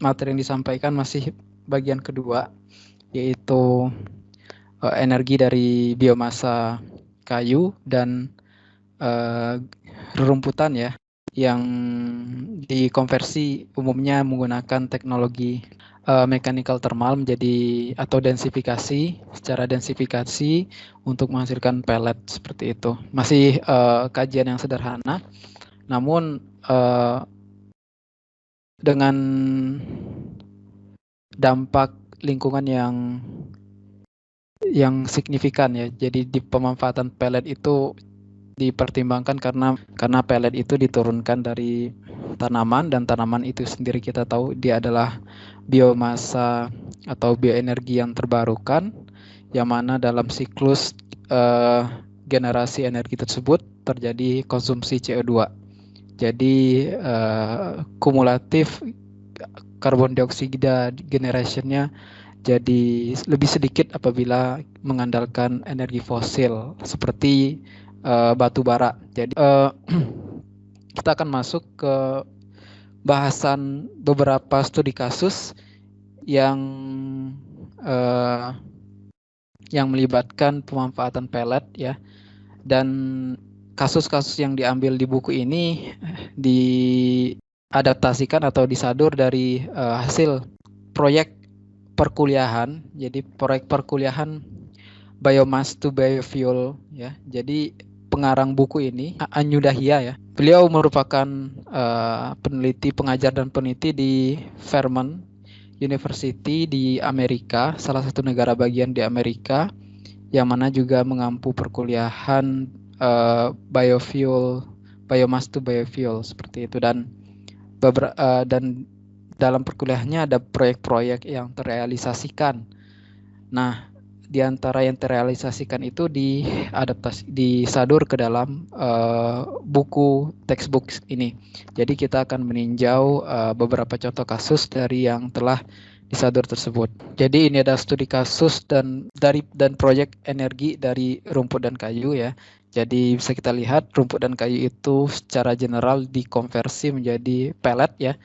materi yang disampaikan masih bagian kedua, yaitu energi dari biomasa kayu dan rerumputan ya, yang dikonversi umumnya menggunakan teknologi mechanical thermal menjadi atau densifikasi, secara densifikasi untuk menghasilkan pellet seperti itu. Masih kajian yang sederhana, namun dengan dampak lingkungan yang signifikan ya. Jadi di pemanfaatan pellet itu dipertimbangkan karena pellet itu diturunkan dari tanaman, dan tanaman itu sendiri kita tahu dia adalah biomasa atau bioenergi yang terbarukan, yang mana dalam siklus generasi energi tersebut terjadi konsumsi CO2. Jadi kumulatif karbon dioksida generationnya jadi lebih sedikit apabila mengandalkan energi fosil seperti batu bara. Jadi kita akan masuk ke bahasan beberapa studi kasus yang melibatkan pemanfaatan pellet ya, dan kasus-kasus yang diambil di buku ini diadaptasikan atau disadur dari hasil proyek perkuliahan. Jadi proyek perkuliahan Biomass to Biofuel ya. Jadi pengarang buku ini Anyu Dahia ya. Beliau merupakan peneliti, pengajar dan peneliti di Vermont University di Amerika, salah satu negara bagian di Amerika, yang mana juga mengampu perkuliahan biofuel, biomass to biofuel seperti itu, dan dalam perkuliahannya ada proyek-proyek yang terrealisasikan. Nah, di antara yang terrealisasikan itu disadur ke dalam buku textbook ini. Jadi kita akan meninjau beberapa contoh kasus dari yang telah disadur tersebut. Jadi ini ada studi kasus dan proyek energi dari rumput dan kayu ya. Jadi bisa kita lihat rumput dan kayu itu secara general dikonversi menjadi pellet ya.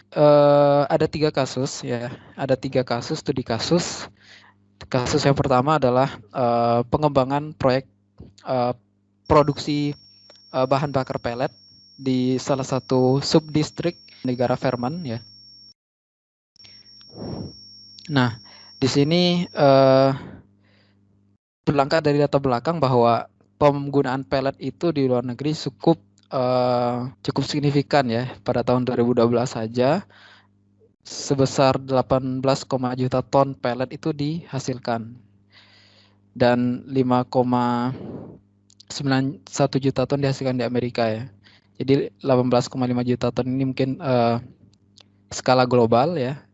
Ada 3 kasus ya. Ada 3 kasus studi kasus. Kasus yang pertama adalah pengembangan proyek produksi bahan bakar pellet di salah satu subdistrik negara Vermont ya. Nah, di sini berangkat dari data belakang bahwa penggunaan pellet itu di luar negeri cukup signifikan ya. Pada tahun 2012 saja sebesar 18, juta ton pellet itu dihasilkan, dan 5,91 juta ton dihasilkan di Amerika ya. Jadi 18,5 juta ton ini mungkin skala global ya.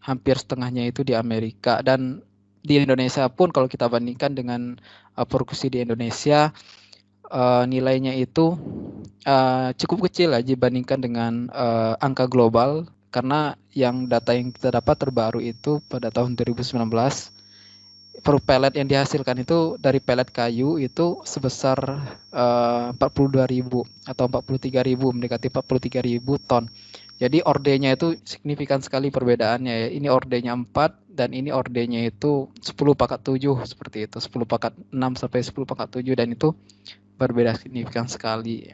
Hampir setengahnya itu di Amerika, dan di Indonesia pun kalau kita bandingkan dengan produksi di Indonesia, nilainya itu cukup kecil ya dibandingkan dengan angka global, karena yang data yang kita dapat terbaru itu pada tahun 2019 per pellet yang dihasilkan itu dari pellet kayu itu sebesar 42.000 atau 43.000, mendekati 43.000 ton. Jadi ordenya itu signifikan sekali perbedaannya ya. Ini ordenya 4 dan ini ordenya itu 10/7 seperti itu. 10/6 sampai 10/7, dan itu berbeda signifikan sekali.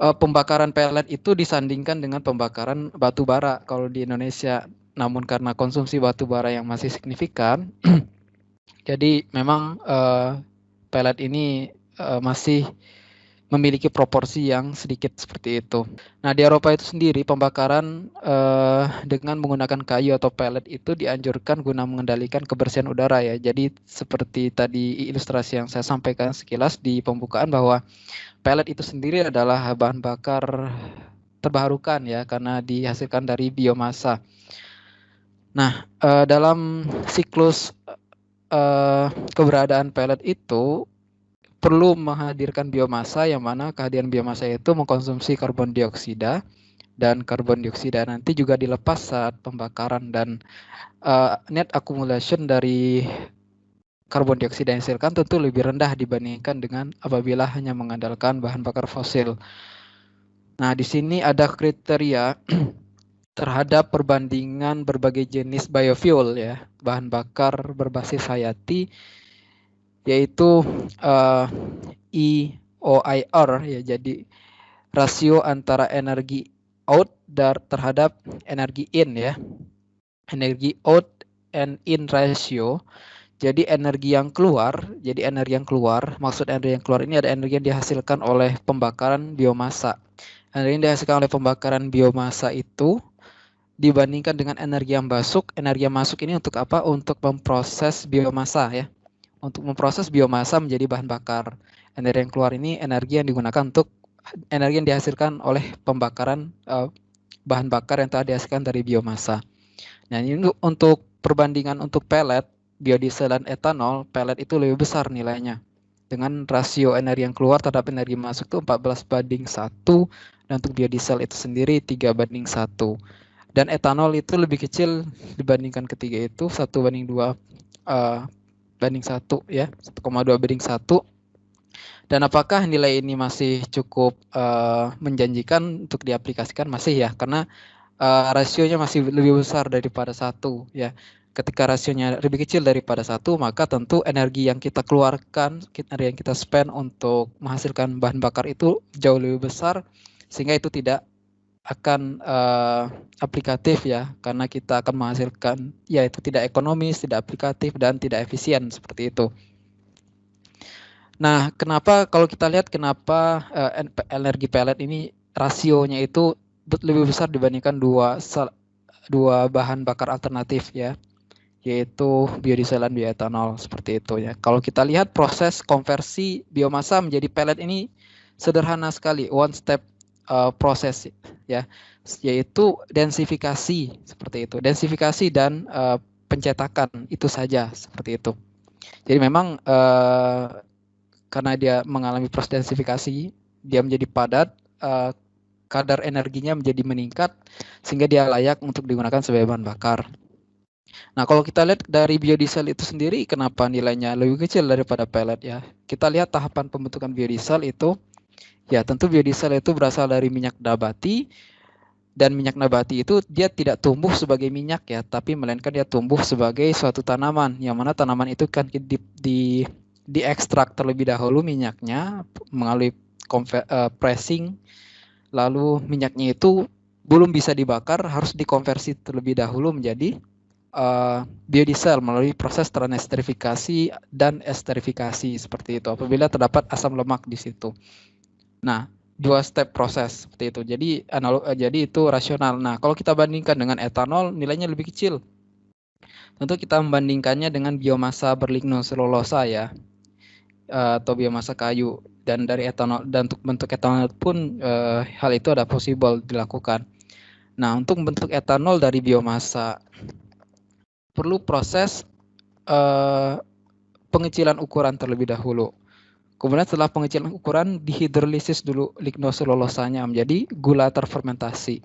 Pembakaran pellet itu disandingkan dengan pembakaran batu bara kalau di Indonesia. Namun karena konsumsi batu bara yang masih signifikan, jadi memang pellet ini masih memiliki proporsi yang sedikit seperti itu. Nah, di Eropa itu sendiri pembakaran dengan menggunakan kayu atau pellet itu dianjurkan guna mengendalikan kebersihan udara ya. Jadi seperti tadi ilustrasi yang saya sampaikan sekilas di pembukaan, bahwa pellet itu sendiri adalah bahan bakar terbarukan ya, karena dihasilkan dari biomasa. Nah, dalam siklus keberadaan pellet itu perlu menghadirkan biomasa, yang mana kehadiran biomasa itu mengkonsumsi karbon dioksida, dan karbon dioksida nanti juga dilepas saat pembakaran, dan net accumulation dari karbon dioksida yang dihasilkan tentu lebih rendah dibandingkan dengan apabila hanya mengandalkan bahan bakar fosil. Nah, di sini ada kriteria terhadap perbandingan berbagai jenis biofuel ya, bahan bakar berbasis hayati, yaitu EOIR ya, jadi rasio antara energi out terhadap energi in ya. Energi out and in ratio. Jadi energi yang keluar, maksud energi yang keluar ini ada energi yang dihasilkan oleh pembakaran biomasa. Energi yang dihasilkan oleh pembakaran biomasa itu dibandingkan dengan energi yang masuk. Energi yang masuk ini untuk apa? Untuk memproses biomasa ya. Untuk memproses biomasa menjadi bahan bakar. Energi yang keluar ini energi yang digunakan untuk energi yang dihasilkan oleh pembakaran bahan bakar yang telah dihasilkan dari biomasa. Nah, ini untuk perbandingan untuk pellet, biodiesel dan etanol, pellet itu lebih besar nilainya. Dengan rasio energi yang keluar terhadap energi masuk itu 14:1, dan untuk biodiesel itu sendiri 3:1. Dan etanol itu lebih kecil dibandingkan ketiga itu, 1:2 banding 1 ya, 1,2:1. Dan apakah nilai ini masih cukup menjanjikan untuk diaplikasikan? Masih ya, karena rasionya masih lebih besar daripada 1 ya. Ketika rasionya lebih kecil daripada 1, maka tentu energi yang kita keluarkan, energi yang kita spend untuk menghasilkan bahan bakar itu jauh lebih besar, sehingga itu tidak akan aplikatif ya, karena kita akan menghasilkan ya itu tidak ekonomis, tidak aplikatif, dan tidak efisien seperti itu. Nah, kenapa kalau kita lihat kenapa energi pellet ini rasionya itu lebih besar dibandingkan dua bahan bakar alternatif ya, yaitu biodiesel dan bioetanol seperti itu ya. Kalau kita lihat proses konversi biomasa menjadi pellet ini sederhana sekali, one step proses ya, yaitu densifikasi seperti itu. Densifikasi dan pencetakan itu saja seperti itu. Jadi memang karena dia mengalami proses densifikasi, dia menjadi padat, kadar energinya menjadi meningkat, sehingga dia layak untuk digunakan sebagai bahan bakar. Nah, kalau kita lihat dari biodiesel itu sendiri, kenapa nilainya lebih kecil daripada pellet ya? Kita lihat tahapan pembentukan biodiesel itu, ya tentu biodiesel itu berasal dari minyak nabati, dan minyak nabati itu dia tidak tumbuh sebagai minyak ya, tapi melainkan dia tumbuh sebagai suatu tanaman, yang mana tanaman itu kan diekstrak terlebih dahulu minyaknya melalui pressing, lalu minyaknya itu belum bisa dibakar, harus dikonversi terlebih dahulu menjadi biodiesel melalui proses transesterifikasi dan esterifikasi seperti itu, apabila terdapat asam lemak di situ. Nah, 2 step proses seperti itu. Jadi itu rasional. Nah, kalau kita bandingkan dengan etanol, nilainya lebih kecil. Tentu kita membandingkannya dengan biomasa berlignoselulosa ya, atau biomasa kayu, dan dari etanol, dan untuk bentuk etanol pun hal itu ada possible dilakukan. Nah, untuk bentuk etanol dari biomasa perlu proses pengecilan ukuran terlebih dahulu. Kemudian setelah pengecilan ukuran, dihidrolisis dulu lignoselulosanya menjadi gula terfermentasi.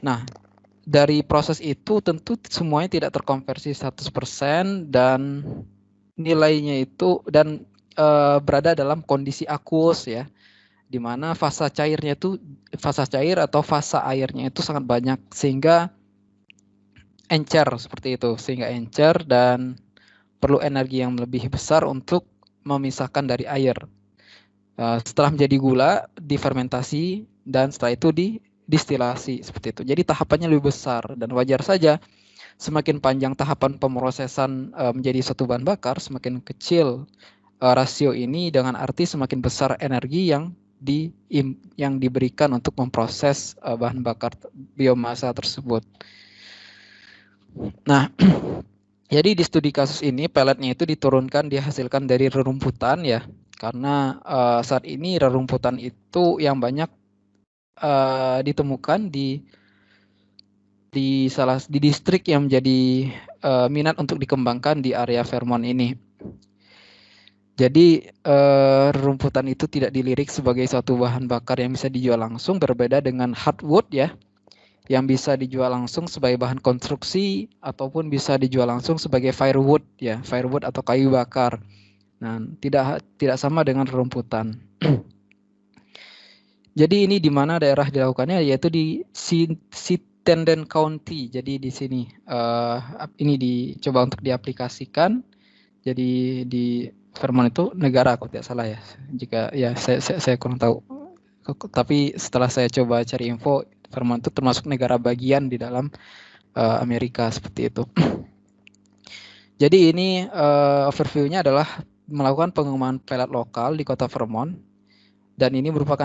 Nah, dari proses itu tentu semuanya tidak terkonversi 100%, dan nilainya itu dan berada dalam kondisi aqueous ya, di mana fasa cair atau fasa airnya itu sangat banyak, sehingga encer seperti itu, dan perlu energi yang lebih besar untuk memisahkan dari air. Setelah menjadi gula, difermentasi, dan setelah itu didistilasi seperti itu. Jadi tahapannya lebih besar, dan wajar saja semakin panjang tahapan pemrosesan menjadi satu bahan bakar, semakin kecil rasio ini, dengan arti semakin besar energi yang diberikan untuk memproses bahan bakar biomasa tersebut. Nah, jadi di studi kasus ini pelletnya itu dihasilkan dari rerumputan ya, karena saat ini rerumputan itu yang banyak ditemukan di distrik yang menjadi minat untuk dikembangkan di area Vermont ini. Jadi rerumputan itu tidak dilirik sebagai suatu bahan bakar yang bisa dijual langsung, berbeda dengan hardwood ya, yang bisa dijual langsung sebagai bahan konstruksi ataupun bisa dijual langsung sebagai firewood ya, firewood atau kayu bakar. Nah, tidak sama dengan rerumputan. Jadi ini di mana daerah dilakukannya, yaitu di Chittenden County. Jadi di sini ini dicoba untuk diaplikasikan. Jadi di Vermont itu negara, kalau tidak salah ya. Jika ya saya kurang tahu. Tapi setelah saya coba cari info, Vermont itu termasuk negara bagian di dalam Amerika seperti itu. Jadi ini overview-nya adalah melakukan pengembangan pelet lokal di kota Vermont. Dan ini merupakan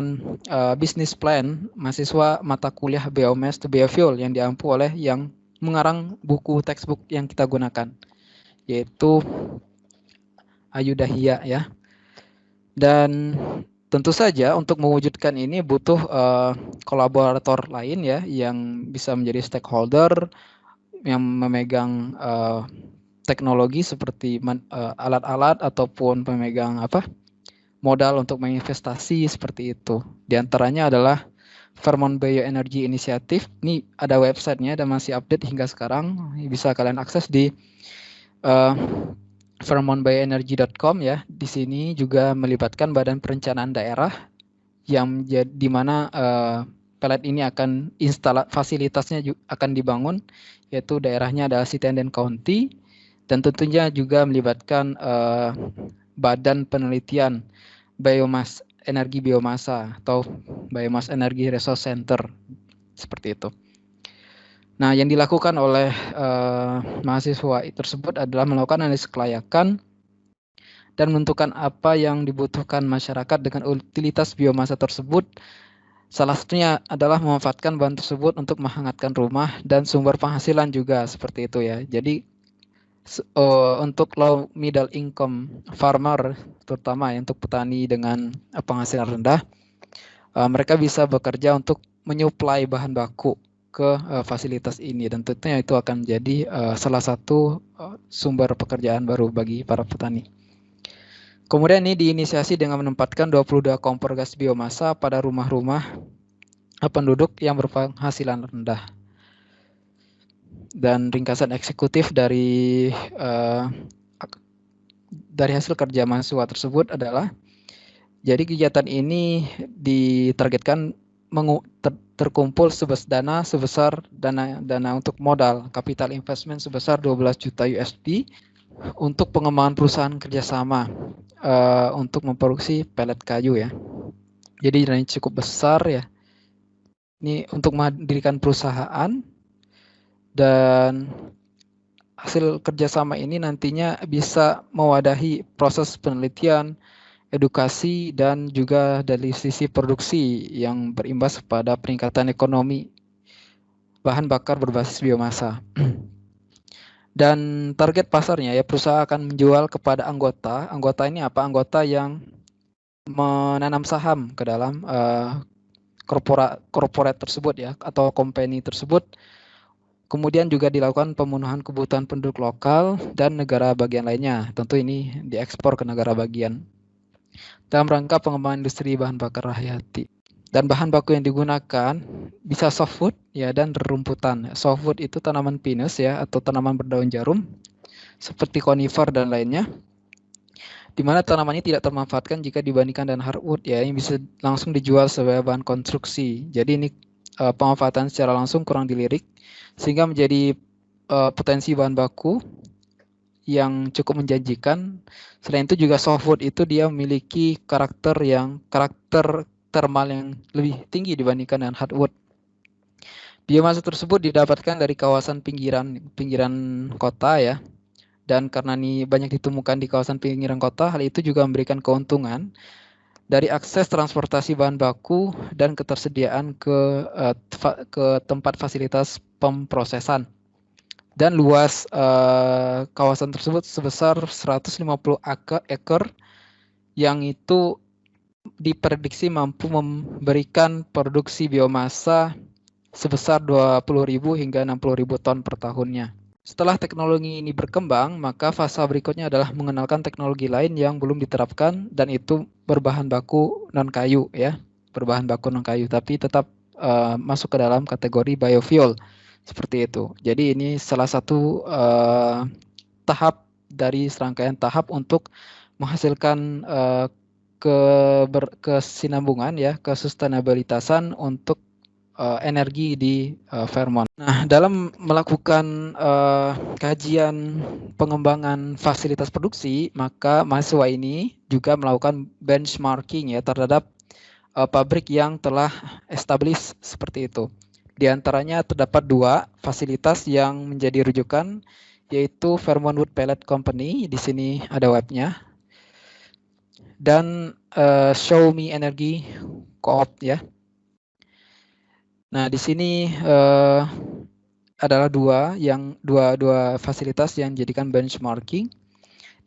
bisnis plan mahasiswa mata kuliah Biomass to Biofuel yang diampu oleh yang mengarang buku textbook yang kita gunakan, yaitu Ayu Dahia ya. Dan tentu saja untuk mewujudkan ini butuh kolaborator lain ya yang bisa menjadi stakeholder yang memegang teknologi seperti alat-alat ataupun pemegang modal untuk menginvestasi seperti itu. Di antaranya adalah Vermont Bioenergy Initiative. Ini ada websitenya dan masih update hingga sekarang. Bisa kalian akses di vermontbioenergy.com ya. Di sini juga melibatkan Badan Perencanaan Daerah yang di mana pelet ini akan fasilitasnya akan dibangun, yaitu daerahnya adalah Chittenden County, dan tentunya juga melibatkan Badan Penelitian Biomass Energi Biomasa atau Biomass Energy Resource Center seperti itu. Nah, yang dilakukan oleh mahasiswa tersebut adalah melakukan analisis kelayakan dan menentukan apa yang dibutuhkan masyarakat dengan utilitas biomasa tersebut. Salah satunya adalah memanfaatkan bahan tersebut untuk menghangatkan rumah dan sumber penghasilan juga seperti itu ya. Jadi untuk low middle income farmer, terutama ya, untuk petani dengan penghasilan rendah, mereka bisa bekerja untuk menyuplai bahan baku ke fasilitas ini, dan tentunya itu akan menjadi salah satu sumber pekerjaan baru bagi para petani. Kemudian ini diinisiasi dengan menempatkan 22 kompor gas biomasa pada rumah-rumah penduduk yang berpenghasilan rendah. Dan ringkasan eksekutif dari hasil kerja mahasiswa tersebut adalah, jadi kegiatan ini ditargetkan terkumpul dana sebesar dana untuk modal capital investment sebesar 12 juta USD untuk pengembangan perusahaan kerjasama untuk memproduksi pelet kayu ya. Jadi dananya cukup besar ya. Ini untuk mendirikan perusahaan. Dan hasil kerjasama ini nantinya bisa mewadahi proses penelitian, edukasi, dan juga dari sisi produksi yang berimbas pada peningkatan ekonomi bahan bakar berbasis biomasa. Dan target pasarnya ya, perusahaan akan menjual kepada anggota. Anggota ini apa? Anggota yang menanam saham ke dalam corporate tersebut ya, atau company tersebut. Kemudian juga dilakukan pemenuhan kebutuhan penduduk lokal dan negara bagian lainnya. Tentu ini diekspor ke negara bagian. Dalam rangka pengembangan industri bahan bakar hayati. Dan bahan baku yang digunakan bisa softwood ya dan rerumputan. Softwood itu tanaman pinus ya atau tanaman berdaun jarum seperti conifer dan lainnya. Di mana tanaman ini tidak termanfaatkan jika dibandingkan dengan hardwood ya, yang bisa langsung dijual sebagai bahan konstruksi. Jadi ini pemanfaatan secara langsung kurang dilirik, sehingga menjadi potensi bahan baku yang cukup menjanjikan. Selain itu juga softwood itu dia memiliki karakter thermal yang lebih tinggi dibandingkan dengan hardwood. Biomasa tersebut didapatkan dari kawasan pinggiran kota ya, dan karena ini banyak ditemukan di kawasan pinggiran kota, hal itu juga memberikan keuntungan dari akses transportasi bahan baku dan ketersediaan ke tempat fasilitas pemprosesan. Dan luas kawasan tersebut sebesar 150 ekor yang itu diprediksi mampu memberikan produksi biomasa sebesar 20.000 hingga 60.000 ton per tahunnya. Setelah teknologi ini berkembang, maka fase berikutnya adalah mengenalkan teknologi lain yang belum diterapkan, dan itu berbahan baku non-kayu ya, berbahan baku non-kayu, tapi tetap masuk ke dalam kategori biofuel seperti itu. Jadi ini salah satu tahap dari serangkaian tahap untuk menghasilkan kesinambungan ya, kesustainabilitasan untuk energi di Fairmont. Nah, dalam melakukan kajian pengembangan fasilitas produksi, maka mahasiswa ini juga melakukan benchmarking ya terhadap pabrik yang telah established seperti itu. Di antaranya terdapat 2 fasilitas yang menjadi rujukan, yaitu Fairmont Wood Pellet Company, di sini ada webnya, dan Show Me Energy Co-op ya. Nah, di sini adalah dua fasilitas yang dijadikan benchmarking,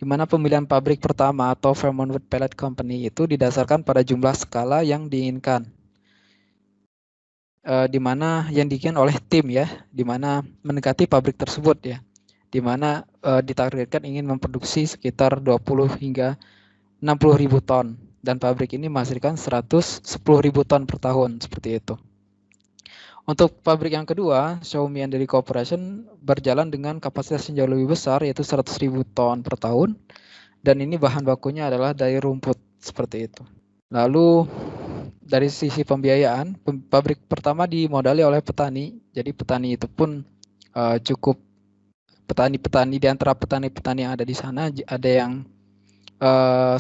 di mana pemilihan pabrik pertama atau Fairmont Wood Pellet Company itu didasarkan pada jumlah skala yang diinginkan. Di mana yang diinginkan oleh tim ya, di mana mendekati pabrik tersebut ya, di mana ditargetkan ingin memproduksi sekitar 20 hingga 60.000 ton dan pabrik ini menghasilkan 110.000 ton per tahun seperti itu. Untuk pabrik yang kedua, Xiaomi Energy Corporation berjalan dengan kapasitas yang jauh lebih besar yaitu 100.000 ton per tahun dan ini bahan bakunya adalah dari rumput seperti itu. Lalu dari sisi pembiayaan, pabrik pertama dimodali oleh petani. Jadi petani itu pun cukup petani-petani di antara petani-petani yang ada di sana ada yang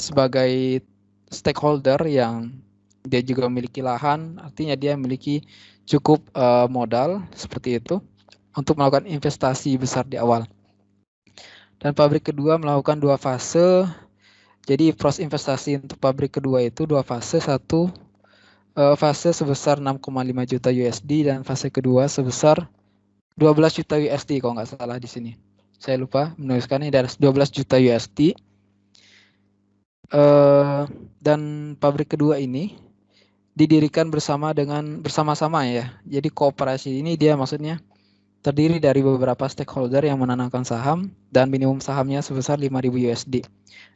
sebagai stakeholder yang dia juga memiliki lahan, artinya dia memiliki cukup modal seperti itu untuk melakukan investasi besar di awal. Dan pabrik kedua melakukan 2 fase. Jadi proses investasi untuk pabrik kedua itu 2 fase. Satu fase sebesar 6,5 juta USD dan fase kedua sebesar 12 juta USD kalau nggak salah di sini. Saya lupa menuliskannya dari 12 juta USD. Dan pabrik kedua ini didirikan bersama-sama ya. Jadi kooperasi ini dia maksudnya terdiri dari beberapa stakeholder yang menanamkan saham dan minimum sahamnya sebesar 5.000 USD.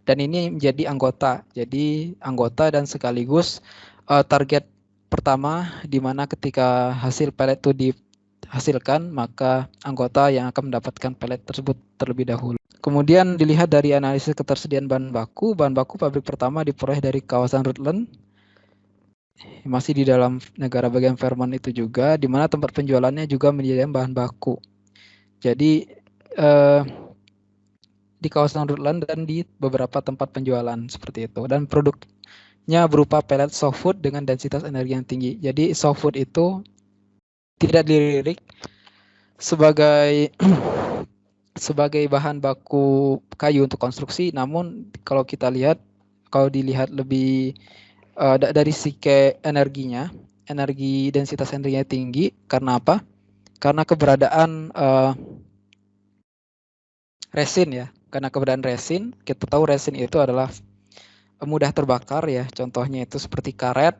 Dan ini menjadi anggota. Jadi anggota dan sekaligus target pertama di mana ketika hasil pellet itu dihasilkan, maka anggota yang akan mendapatkan pellet tersebut terlebih dahulu. Kemudian dilihat dari analisis ketersediaan bahan baku pabrik pertama diperoleh dari kawasan Rutland, masih di dalam negara bagian Fairmont itu juga, di mana tempat penjualannya juga menyediakan bahan baku. Jadi di kawasan Rutland dan di beberapa tempat penjualan seperti itu. Dan produknya berupa pellet softwood dengan densitas energi yang tinggi. Jadi softwood itu tidak dilirik sebagai sebagai bahan baku kayu untuk konstruksi, namun kalau dilihat lebih dari sisi energinya, energi densitas energinya tinggi. Karena apa? Karena keberadaan resin ya. Karena keberadaan resin, kita tahu resin itu adalah mudah terbakar ya. Contohnya itu seperti karet.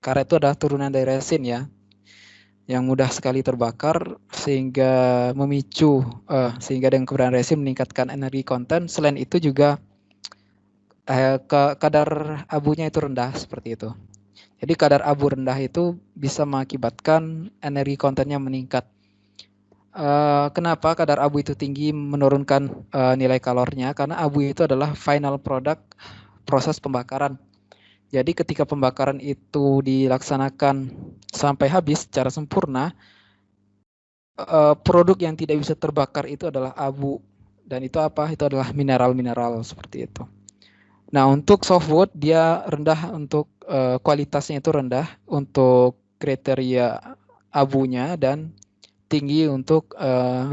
Karet itu adalah turunan dari resin ya, yang mudah sekali terbakar sehingga memicu sehingga dengan keberadaan resin meningkatkan energi konten. Selain itu juga kadar abunya itu rendah seperti itu. Jadi kadar abu rendah itu bisa mengakibatkan energi kontennya meningkat. Kenapa kadar abu itu tinggi menurunkan nilai kalornya? Karena abu itu adalah final product proses pembakaran. Jadi ketika pembakaran itu dilaksanakan sampai habis secara sempurna, produk yang tidak bisa terbakar itu adalah abu. Dan itu apa? Itu adalah mineral-mineral seperti itu. Nah, untuk softwood dia rendah untuk kualitasnya itu rendah untuk kriteria abunya dan tinggi untuk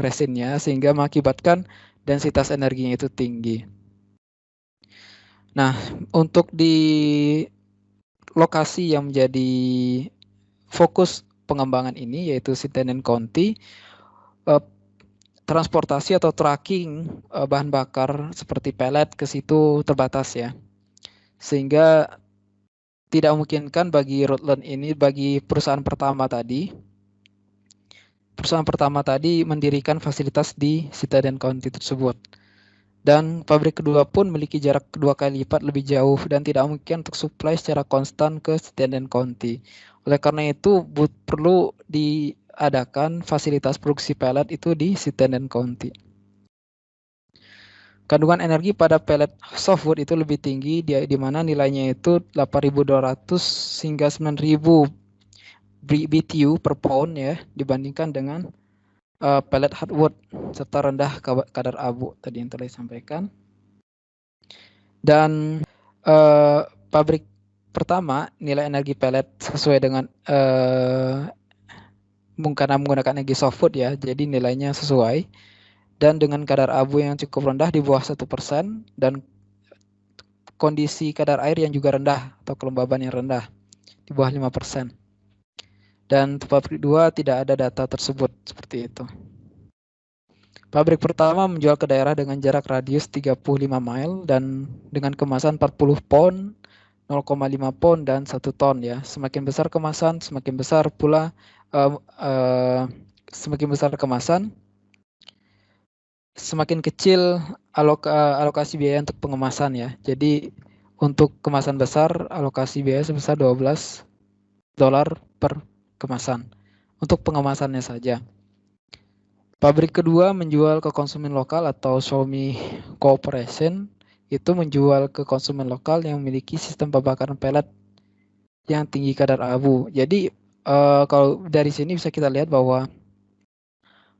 resinnya sehingga mengakibatkan densitas energinya itu tinggi. Nah, untuk di lokasi yang menjadi fokus pengembangan ini yaitu Chittenden County, transportasi atau tracking bahan bakar seperti pellet ke situ terbatas ya. Sehingga tidak memungkinkan bagi Rutland ini, bagi perusahaan pertama tadi mendirikan fasilitas di Chittenden County tersebut. Dan pabrik kedua pun memiliki jarak 2 kali lipat lebih jauh dan tidak mungkin untuk supply secara konstan ke Chittenden County. Oleh karena itu perlu diadakan fasilitas produksi pellet itu di Chittenden County. Kandungan energi pada pellet softwood itu lebih tinggi di mana nilainya itu 8.200 hingga 9.000 BTU per pound ya dibandingkan dengan pellet hardwood serta rendah kadar abu tadi yang telah disampaikan. Dan pabrik pertama nilai energi pellet sesuai dengan karena menggunakan energi softwood ya, jadi nilainya sesuai dan dengan kadar abu yang cukup rendah di bawah 1% dan kondisi kadar air yang juga rendah atau kelembaban yang rendah di bawah 5%. Dan pabrik 2 tidak ada data tersebut seperti itu. Pabrik pertama menjual ke daerah dengan jarak radius 35 mile dan dengan kemasan 40 pound, 0,5 pound dan 1 ton ya. Semakin besar kemasan, semakin besar pula semakin besar kemasan, semakin kecil alokasi biaya untuk pengemasan ya. Jadi untuk kemasan besar alokasi biaya sebesar $12 per kemasan untuk pengemasannya saja. Pabrik kedua menjual ke konsumen lokal atau Xiaomi Corporation itu menjual ke konsumen lokal yang memiliki sistem pembakaran pellet yang tinggi kadar abu. Jadi kalau dari sini bisa kita lihat bahwa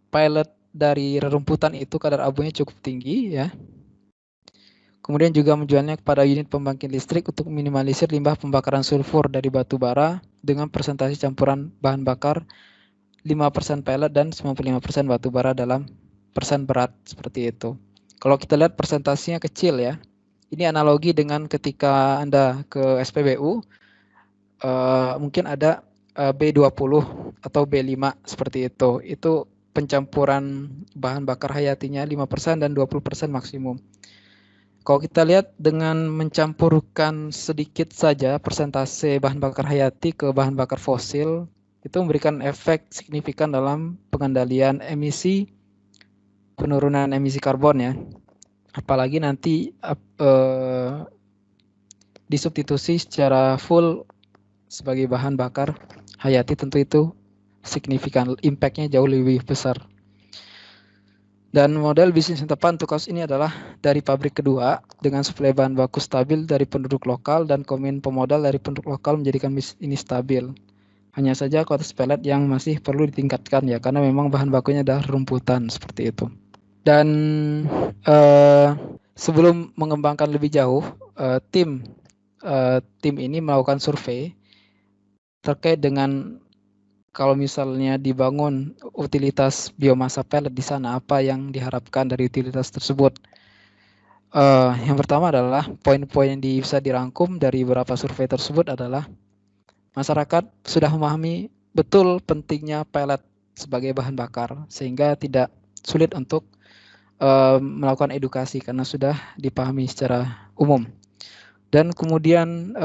pellet dari rerumputan itu kadar abunya cukup tinggi ya. Kemudian juga menjualnya kepada unit pembangkit listrik untuk minimalisir limbah pembakaran sulfur dari batu bara dengan persentase campuran bahan bakar 5% pellet dan 95% batu bara dalam persen berat seperti itu. Kalau kita lihat persentasenya kecil ya. Ini analogi dengan ketika Anda ke SPBU mungkin ada B20 atau B5 seperti itu. Itu pencampuran bahan bakar hayatinya 5% dan 20% maksimum. Kalau kita lihat dengan mencampurkan sedikit saja persentase bahan bakar hayati ke bahan bakar fosil, itu memberikan efek signifikan dalam pengendalian emisi, penurunan emisi karbon ya. Apalagi nanti disubstitusi secara full sebagai bahan bakar hayati, tentu itu signifikan, impact-nya jauh lebih besar. Dan model bisnis yang tepat untuk kasus ini adalah dari pabrik kedua dengan suplai bahan baku stabil dari penduduk lokal dan komitmen pemodal dari penduduk lokal menjadikan bisnis ini stabil. Hanya saja kualitas pellet yang masih perlu ditingkatkan ya, karena memang bahan bakunya adalah rumputan seperti itu. Dan sebelum mengembangkan lebih jauh, tim ini melakukan survei terkait dengan kalau misalnya dibangun utilitas biomasa pellet di sana, apa yang diharapkan dari utilitas tersebut? Yang pertama adalah poin-poin yang bisa dirangkum dari beberapa survei tersebut adalah masyarakat sudah memahami betul pentingnya pellet sebagai bahan bakar sehingga tidak sulit untuk melakukan edukasi karena sudah dipahami secara umum. Dan kemudian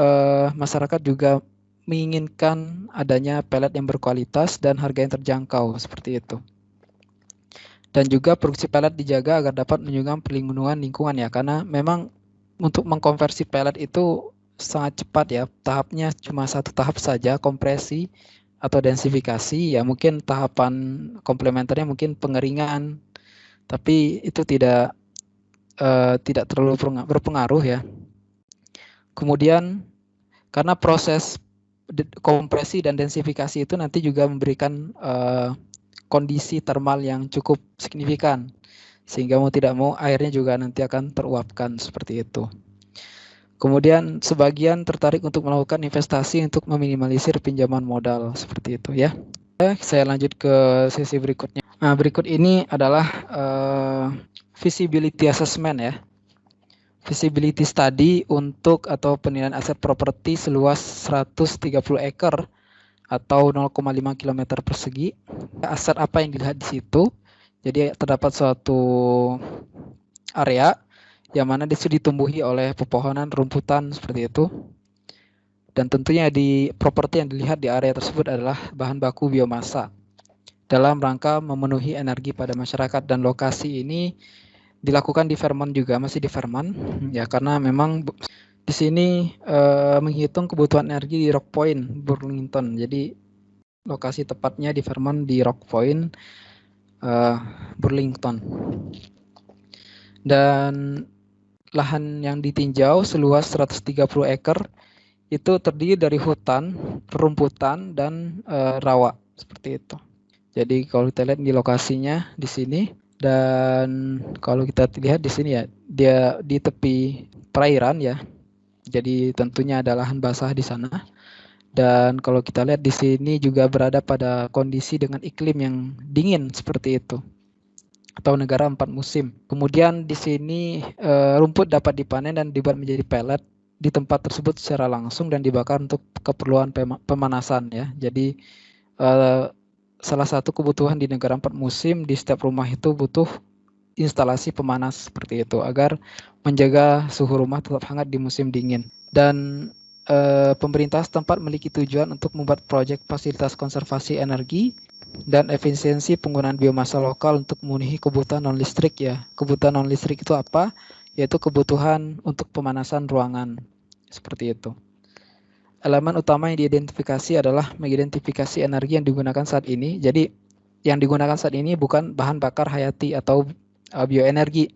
masyarakat juga menginginkan adanya pellet yang berkualitas dan harga yang terjangkau seperti itu. Dan juga produksi pellet dijaga agar dapat menyumbang perlindungan lingkungan ya, karena memang untuk mengkonversi pellet itu sangat cepat ya, tahapnya cuma satu tahap saja, kompresi atau densifikasi ya, mungkin tahapan komplementernya mungkin pengeringan, tapi itu tidak terlalu berpengaruh ya. Kemudian karena proses kompresi dan densifikasi itu nanti juga memberikan kondisi termal yang cukup signifikan, sehingga mau tidak mau airnya juga nanti akan teruapkan seperti itu. Kemudian sebagian tertarik untuk melakukan investasi untuk meminimalisir pinjaman modal seperti itu ya. Saya lanjut ke sesi berikutnya. Nah, berikut ini adalah feasibility assessment ya. Feasibility study untuk atau penilaian aset properti seluas 130 ekar atau 0,5 km persegi. Aset apa yang dilihat di situ? Jadi terdapat suatu area yang mana disitu ditumbuhi oleh pepohonan, rumputan seperti itu. Dan tentunya di properti yang dilihat di area tersebut adalah bahan baku biomasa dalam rangka memenuhi energi pada masyarakat, dan lokasi ini dilakukan di Vermont juga, masih di Vermont ya, karena memang di sini menghitung kebutuhan energi di Rock Point, Burlington. Jadi lokasi tepatnya di Vermont di Rock Point, Burlington. Dan lahan yang ditinjau seluas 130 ekar itu terdiri dari hutan, rumputan, dan rawa seperti itu. Jadi kalau kita lihat di lokasinya di sini, dan kalau kita lihat di sini ya, dia di tepi perairan ya. Jadi tentunya ada lahan basah di sana. Dan kalau kita lihat di sini juga berada pada kondisi dengan iklim yang dingin seperti itu, atau negara 4 musim. Kemudian di sini rumput dapat dipanen dan dibuat menjadi pellet di tempat tersebut secara langsung dan dibakar untuk keperluan pemanasan ya. Jadi salah satu kebutuhan di negara 4 musim, di setiap rumah itu butuh instalasi pemanas seperti itu agar menjaga suhu rumah tetap hangat di musim dingin. Dan pemerintah setempat memiliki tujuan untuk membuat proyek fasilitas konservasi energi dan efisiensi penggunaan biomasa lokal untuk memenuhi kebutuhan non listrik ya. Kebutuhan non listrik itu apa? Yaitu kebutuhan untuk pemanasan ruangan seperti itu. Elemen utama yang diidentifikasi adalah mengidentifikasi energi yang digunakan saat ini. Jadi yang digunakan saat ini bukan bahan bakar hayati atau bioenergi,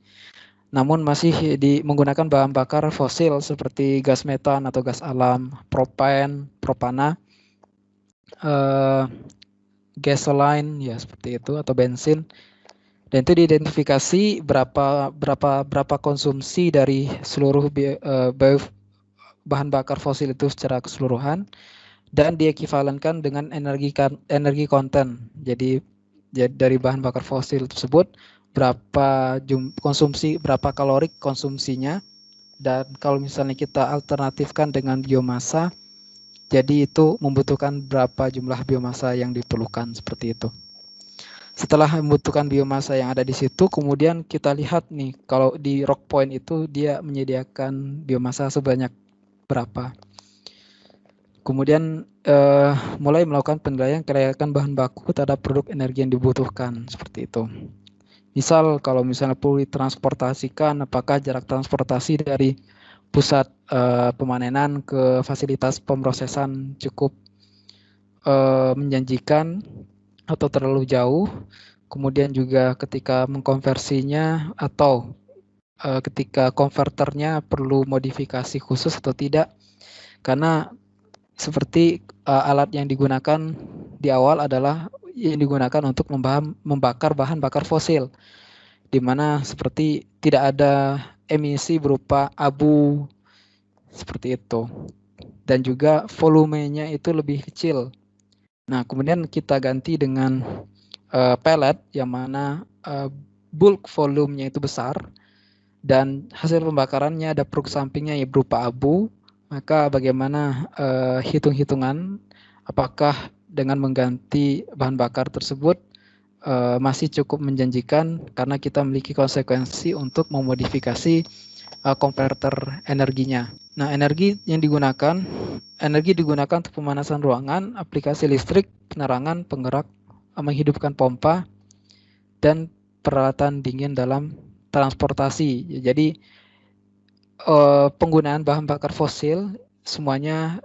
namun masih menggunakan bahan bakar fosil seperti gas metan atau gas alam, propan, propana, gasoline ya seperti itu, atau bensin. Dan itu diidentifikasi berapa konsumsi dari seluruh bahan bakar fosil itu secara keseluruhan, dan diekivalenkan dengan energi konten. Jadi dari bahan bakar fosil tersebut berapa konsumsi, berapa kalorik konsumsinya, dan kalau misalnya kita alternatifkan dengan biomasa, jadi itu membutuhkan berapa jumlah biomasa yang diperlukan seperti itu. Setelah membutuhkan biomasa yang ada di situ, kemudian kita lihat nih, kalau di Rock Point itu dia menyediakan biomasa sebanyak berapa. Kemudian mulai melakukan penilaian kelayakan bahan baku terhadap produk energi yang dibutuhkan seperti itu. Misal kalau misalnya perlu ditransportasikan, apakah jarak transportasi dari pusat pemanenan ke fasilitas pemrosesan cukup menjanjikan atau terlalu jauh. Kemudian juga ketika mengkonversinya atau ketika konverternya perlu modifikasi khusus atau tidak. Karena seperti alat yang digunakan di awal adalah yang digunakan untuk membakar bahan bakar fosil, di mana seperti tidak ada emisi berupa abu seperti itu, dan juga volumenya itu lebih kecil. Nah, kemudian kita ganti dengan pellet yang mana bulk volumenya itu besar dan hasil pembakarannya ada produk sampingnya yang berupa abu. Maka bagaimana hitung-hitungan apakah dengan mengganti bahan bakar tersebut masih cukup menjanjikan, karena kita memiliki konsekuensi untuk memodifikasi konverter energinya. Nah, energi digunakan untuk pemanasan ruangan, aplikasi listrik, penerangan, penggerak, menghidupkan pompa, dan peralatan dingin dalam transportasi. Jadi penggunaan bahan bakar fosil semuanya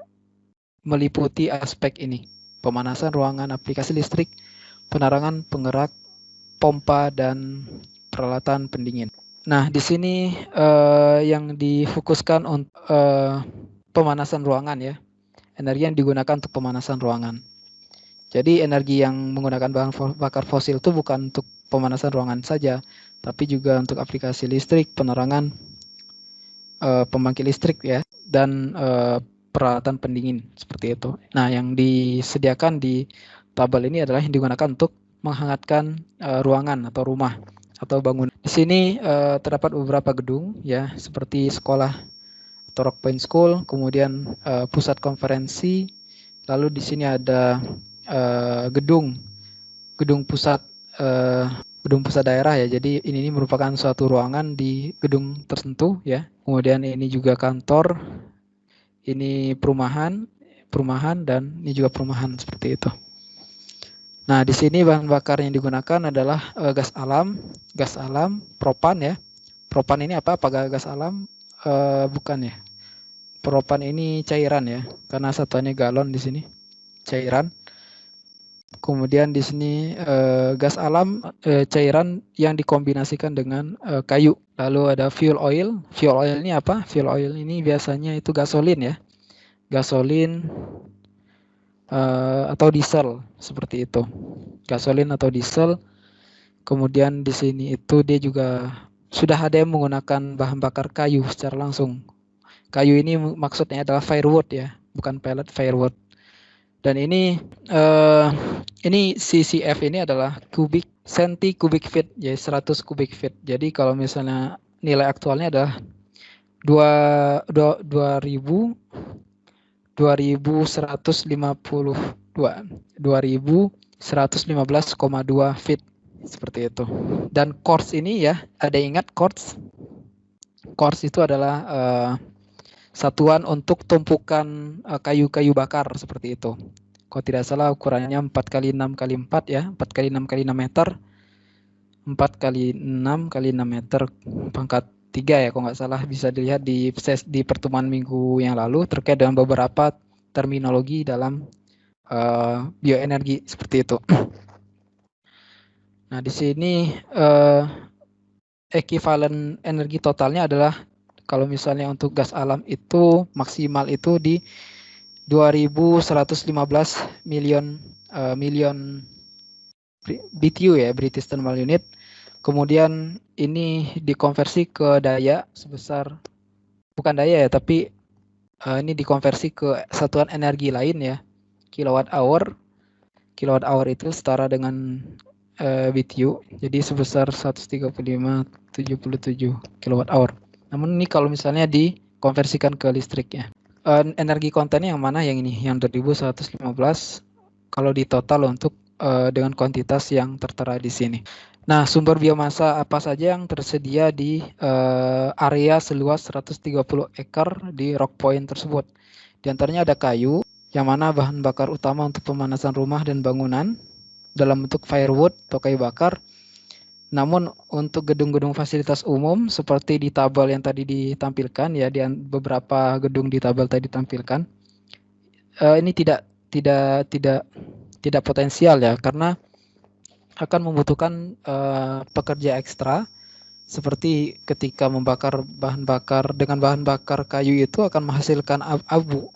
meliputi aspek ini: pemanasan ruangan, aplikasi listrik, penerangan, penggerak, pompa, dan peralatan pendingin. Nah, di sini yang difokuskan untuk pemanasan ruangan ya, energi yang digunakan untuk pemanasan ruangan. Jadi energi yang menggunakan bahan bakar fosil itu bukan untuk pemanasan ruangan saja, tapi juga untuk aplikasi listrik, penerangan, pembangkit listrik ya, dan peralatan pendingin seperti itu. Nah, yang disediakan di tabel ini adalah yang digunakan untuk menghangatkan ruangan atau rumah atau bangunan. Di sini terdapat beberapa gedung ya, seperti sekolah atau Rock Point School, kemudian pusat konferensi, lalu di sini ada gedung pusat daerah ya. Jadi ini merupakan suatu ruangan di gedung tertentu ya. Kemudian ini juga kantor, ini perumahan, dan ini juga perumahan seperti itu. Nah, di sini bahan bakar yang digunakan adalah gas alam, propan ya. Propan ini apa gas alam? Bukan ya. Propan ini cairan ya, karena satuannya galon di sini. Cairan. Kemudian di sini gas alam, cairan yang dikombinasikan dengan kayu. Lalu ada fuel oil. Fuel oil ini apa? Fuel oil ini biasanya itu gasolin ya. gasolin atau diesel seperti itu. Gasolin atau diesel. Kemudian di sini itu dia juga sudah ada yang menggunakan bahan bakar kayu secara langsung. Kayu ini maksudnya adalah firewood ya, bukan pellet, firewood. Dan ini CCF ini adalah senti kubik feet, jadi 100 kubik feet. Jadi kalau misalnya nilai aktualnya adalah 2115,2 feet seperti itu. Dan quartz ini ya, ada ingat quartz? Quartz itu adalah satuan untuk tumpukan kayu-kayu bakar seperti itu. Kalau tidak salah ukurannya 4x6x4 ya, 4x6x6 meter. 4x6x6 meter pangkat 3 ya, kalau nggak salah, bisa dilihat di pertemuan minggu yang lalu terkait dengan beberapa terminologi dalam bioenergi seperti itu. Nah, di sini ekivalen energi totalnya adalah kalau misalnya untuk gas alam itu maksimal itu di 2115 million BTU ya, British Thermal Unit. Kemudian ini dikonversi ke daya sebesar, bukan daya ya, tapi ini dikonversi ke satuan energi lain ya, kilowatt hour. Kilowatt hour itu setara dengan BTU, jadi sebesar 135,77 kilowatt hour. Namun ini kalau misalnya dikonversikan ke listriknya. Energi kontennya yang mana? Yang ini, yang 2115 kalau di total untuk dengan kuantitas yang tertera di sini. Nah, sumber biomasa apa saja yang tersedia di area seluas 130 ekar di Rock Point tersebut? Di antaranya ada kayu, yang mana bahan bakar utama untuk pemanasan rumah dan bangunan dalam bentuk firewood atau kayu bakar. Namun untuk gedung-gedung fasilitas umum seperti di tabel yang tadi ditampilkan ya, di beberapa gedung di tabel tadi ditampilkan, ini tidak potensial ya, karena akan membutuhkan pekerja ekstra, seperti ketika membakar bahan bakar dengan bahan bakar kayu itu akan menghasilkan abu,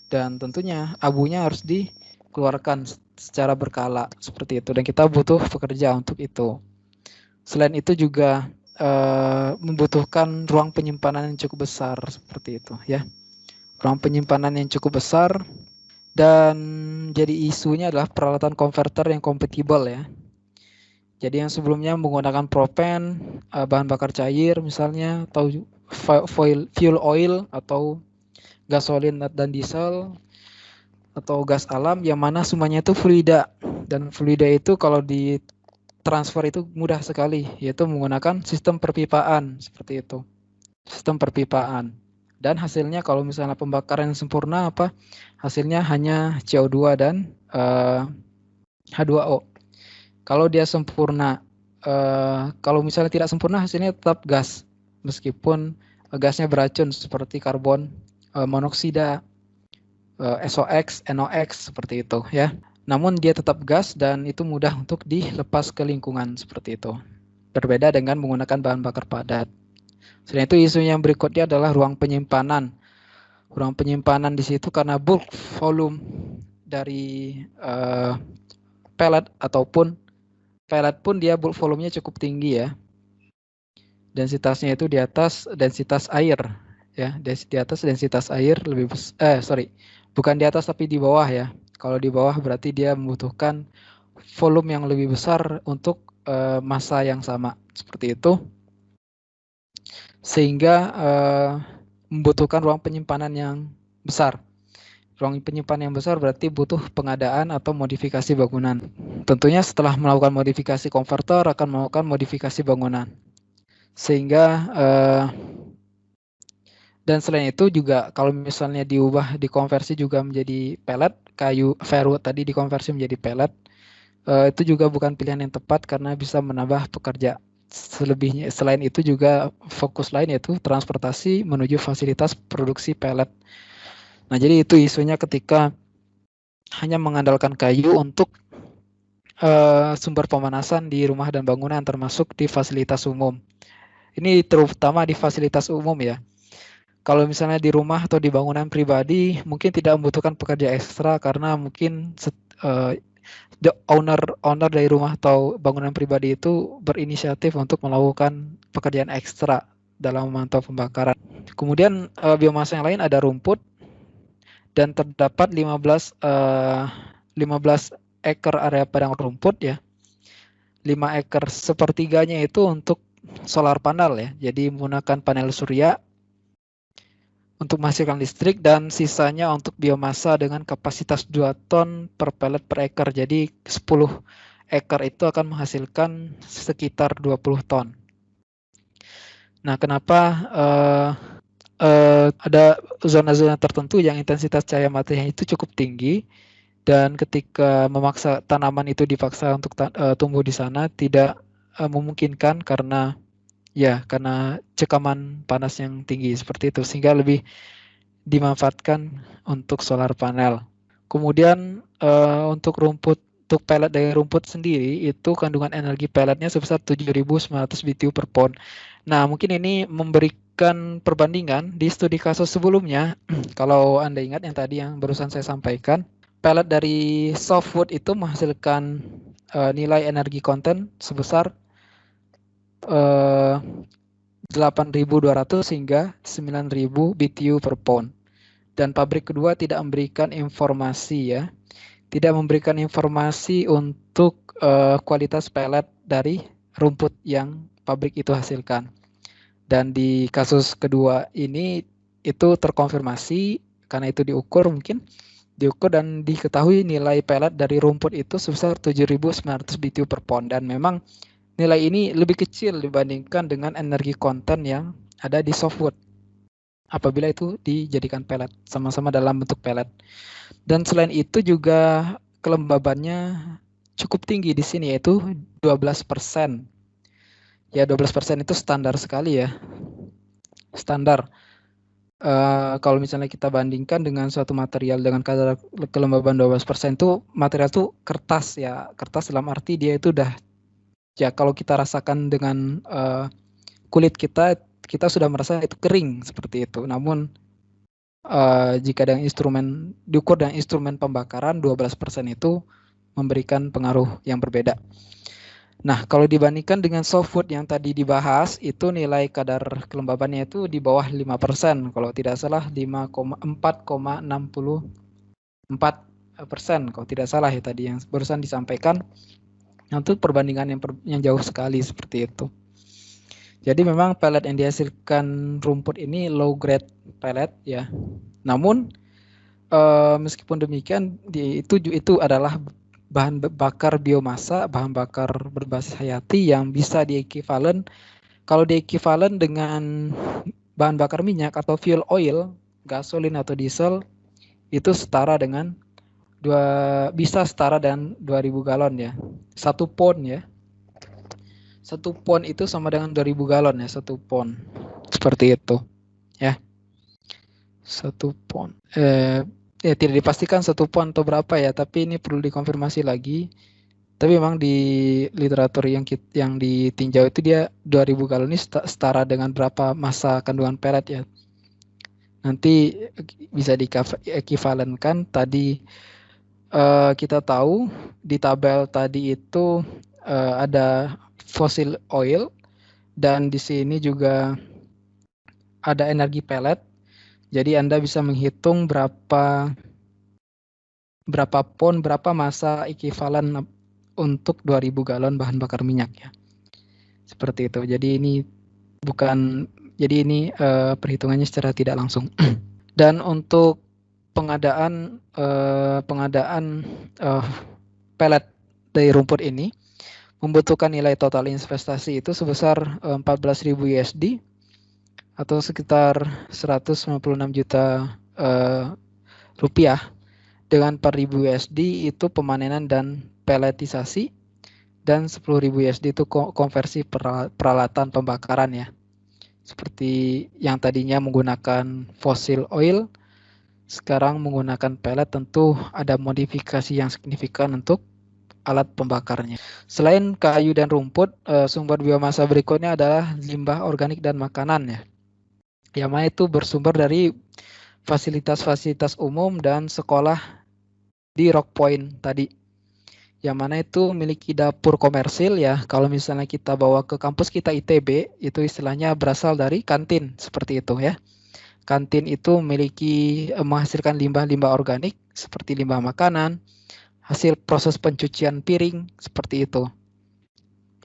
dan tentunya abunya harus dikeluarkan secara berkala seperti itu, dan kita butuh pekerja untuk itu. Selain itu juga membutuhkan ruang penyimpanan yang cukup besar seperti itu ya, ruang penyimpanan yang cukup besar. Dan jadi isunya adalah peralatan konverter yang kompatibel ya. Jadi yang sebelumnya menggunakan propen, bahan bakar cair misalnya, atau fuel oil, atau gasolin dan diesel, atau gas alam, yang mana semuanya itu fluida. Dan fluida itu kalau ditransfer itu mudah sekali, yaitu menggunakan sistem perpipaan seperti itu. Sistem perpipaan. Dan hasilnya kalau misalnya pembakaran yang sempurna apa? Hasilnya hanya CO2 dan H2O. Kalau dia sempurna, kalau misalnya tidak sempurna hasilnya tetap gas, meskipun gasnya beracun seperti karbon monoksida, SOX, NOx seperti itu ya. Namun dia tetap gas dan itu mudah untuk dilepas ke lingkungan seperti itu. Berbeda dengan menggunakan bahan bakar padat. Selain itu isu yang berikutnya adalah ruang penyimpanan. Ruang penyimpanan di situ karena bulk volume dari pellet ataupun pellet pun dia bulk volumenya cukup tinggi ya. Densitasnya itu di atas densitas air ya, di atas densitas air lebih bukan di atas tapi di bawah ya. Kalau di bawah berarti dia membutuhkan volume yang lebih besar untuk massa yang sama seperti itu, sehingga membutuhkan ruang penyimpanan yang besar. Ruang penyimpanan yang besar berarti butuh pengadaan atau modifikasi bangunan. Tentunya setelah melakukan modifikasi konverter akan melakukan modifikasi bangunan. Sehingga dan selain itu juga kalau misalnya dikonversi juga menjadi pellet, kayu firewood tadi dikonversi menjadi pellet, itu juga bukan pilihan yang tepat karena bisa menambah pekerja. Selebihnya, selain itu juga fokus lain yaitu transportasi menuju fasilitas produksi pellet. Nah, jadi itu isunya ketika hanya mengandalkan kayu untuk sumber pemanasan di rumah dan bangunan, termasuk di fasilitas umum. Ini terutama di fasilitas umum ya. Kalau misalnya di rumah atau di bangunan pribadi mungkin tidak membutuhkan pekerja ekstra karena mungkin the owner dari rumah atau bangunan pribadi itu berinisiatif untuk melakukan pekerjaan ekstra dalam memantau pembakaran. Kemudian biomasa yang lain ada rumput dan terdapat 15 ekar area padang rumput ya. 5 ekar sepertiganya itu untuk solar panel ya. Jadi menggunakan panel surya untuk menghasilkan listrik dan sisanya untuk biomasa dengan kapasitas 2 ton per pellet per ekar. Jadi 10 ekar itu akan menghasilkan sekitar 20 ton. Nah, kenapa ada zona-zona tertentu yang intensitas cahaya matahari itu cukup tinggi dan ketika memaksa tanaman itu dipaksa untuk tumbuh di sana tidak memungkinkan karena cekaman panas yang tinggi seperti itu sehingga lebih dimanfaatkan untuk solar panel. Kemudian untuk pellet dari rumput sendiri itu kandungan energi pelletnya sebesar 7.900 BTU per pound. Nah, mungkin ini memberikan perbandingan di studi kasus sebelumnya. Kalau Anda ingat yang tadi yang barusan saya sampaikan, pellet dari softwood itu menghasilkan nilai energi konten sebesar 8.200 hingga 9.000 BTU per pound. Dan pabrik kedua tidak memberikan informasi ya. Tidak memberikan informasi untuk kualitas pellet dari rumput yang pabrik itu hasilkan. Dan di kasus kedua ini itu terkonfirmasi karena itu diukur dan diketahui nilai pellet dari rumput itu sebesar 7.900 BTU per pound dan memang nilai ini lebih kecil dibandingkan dengan energi konten yang ada di softwood apabila itu dijadikan pellet, sama-sama dalam bentuk pellet. Dan selain itu juga kelembabannya cukup tinggi di sini yaitu 12%. Ya 12% itu standar sekali ya. Standar. Kalau misalnya kita bandingkan dengan suatu material dengan kadar kelembaban 12% itu material itu kertas ya. Kertas dalam arti dia itu udah ya kalau kita rasakan dengan kulit kita sudah merasa itu kering seperti itu. Namun jika dengan instrumen diukur dengan instrumen pembakaran 12% itu memberikan pengaruh yang berbeda. Nah, kalau dibandingkan dengan softwood yang tadi dibahas, itu nilai kadar kelembabannya itu di bawah 5%. Kalau tidak salah 4,64%. Kalau tidak salah ya tadi yang barusan disampaikan. Untuk perbandingan yang jauh sekali seperti itu. Jadi memang pellet yang dihasilkan rumput ini low grade pellet ya. Namun meskipun demikian itu adalah bahan bakar biomasa, bahan bakar berbasis hayati yang bisa diekivalen dengan bahan bakar minyak atau fuel oil, gasolin atau diesel itu bisa setara dengan 2.000 galon ya. 1 pon ya. 1 pon itu sama dengan 2.000 galon ya, 1 pon. Seperti itu. Ya. 1 pon. Ya tidak dipastikan 1 pon atau berapa ya, tapi ini perlu dikonfirmasi lagi. Tapi memang di literatur yang ditinjau itu dia 2.000 galon ini setara dengan berapa massa kandungan pellet ya. Nanti bisa diekivalenkan tadi kita tahu di tabel tadi itu ada fossil oil dan di sini juga ada energi pellet. Jadi Anda bisa menghitung berapa massa ekivalen untuk 2.000 galon bahan bakar minyak ya. Seperti itu. Jadi ini perhitungannya secara tidak langsung. Dan untuk pengadaan pellet dari rumput ini membutuhkan nilai total investasi itu sebesar 14.000 USD atau sekitar 196 juta rupiah. Dengan 4.000 USD itu pemanenan dan pelletisasi dan 10.000 USD itu konversi peralatan pembakaran ya. Seperti yang tadinya menggunakan fossil oil, sekarang menggunakan pellet, tentu ada modifikasi yang signifikan untuk alat pembakarnya. Selain kayu dan rumput, sumber biomasa berikutnya adalah limbah organik dan makanan ya. yang mana itu bersumber dari fasilitas-fasilitas umum dan sekolah di Rock Point tadi, yang mana itu memiliki dapur komersil ya. Kalau misalnya kita bawa ke kampus kita ITB, itu istilahnya berasal dari kantin seperti itu ya. Kantin itu memiliki menghasilkan limbah-limbah organik seperti limbah makanan, hasil proses pencucian piring seperti itu.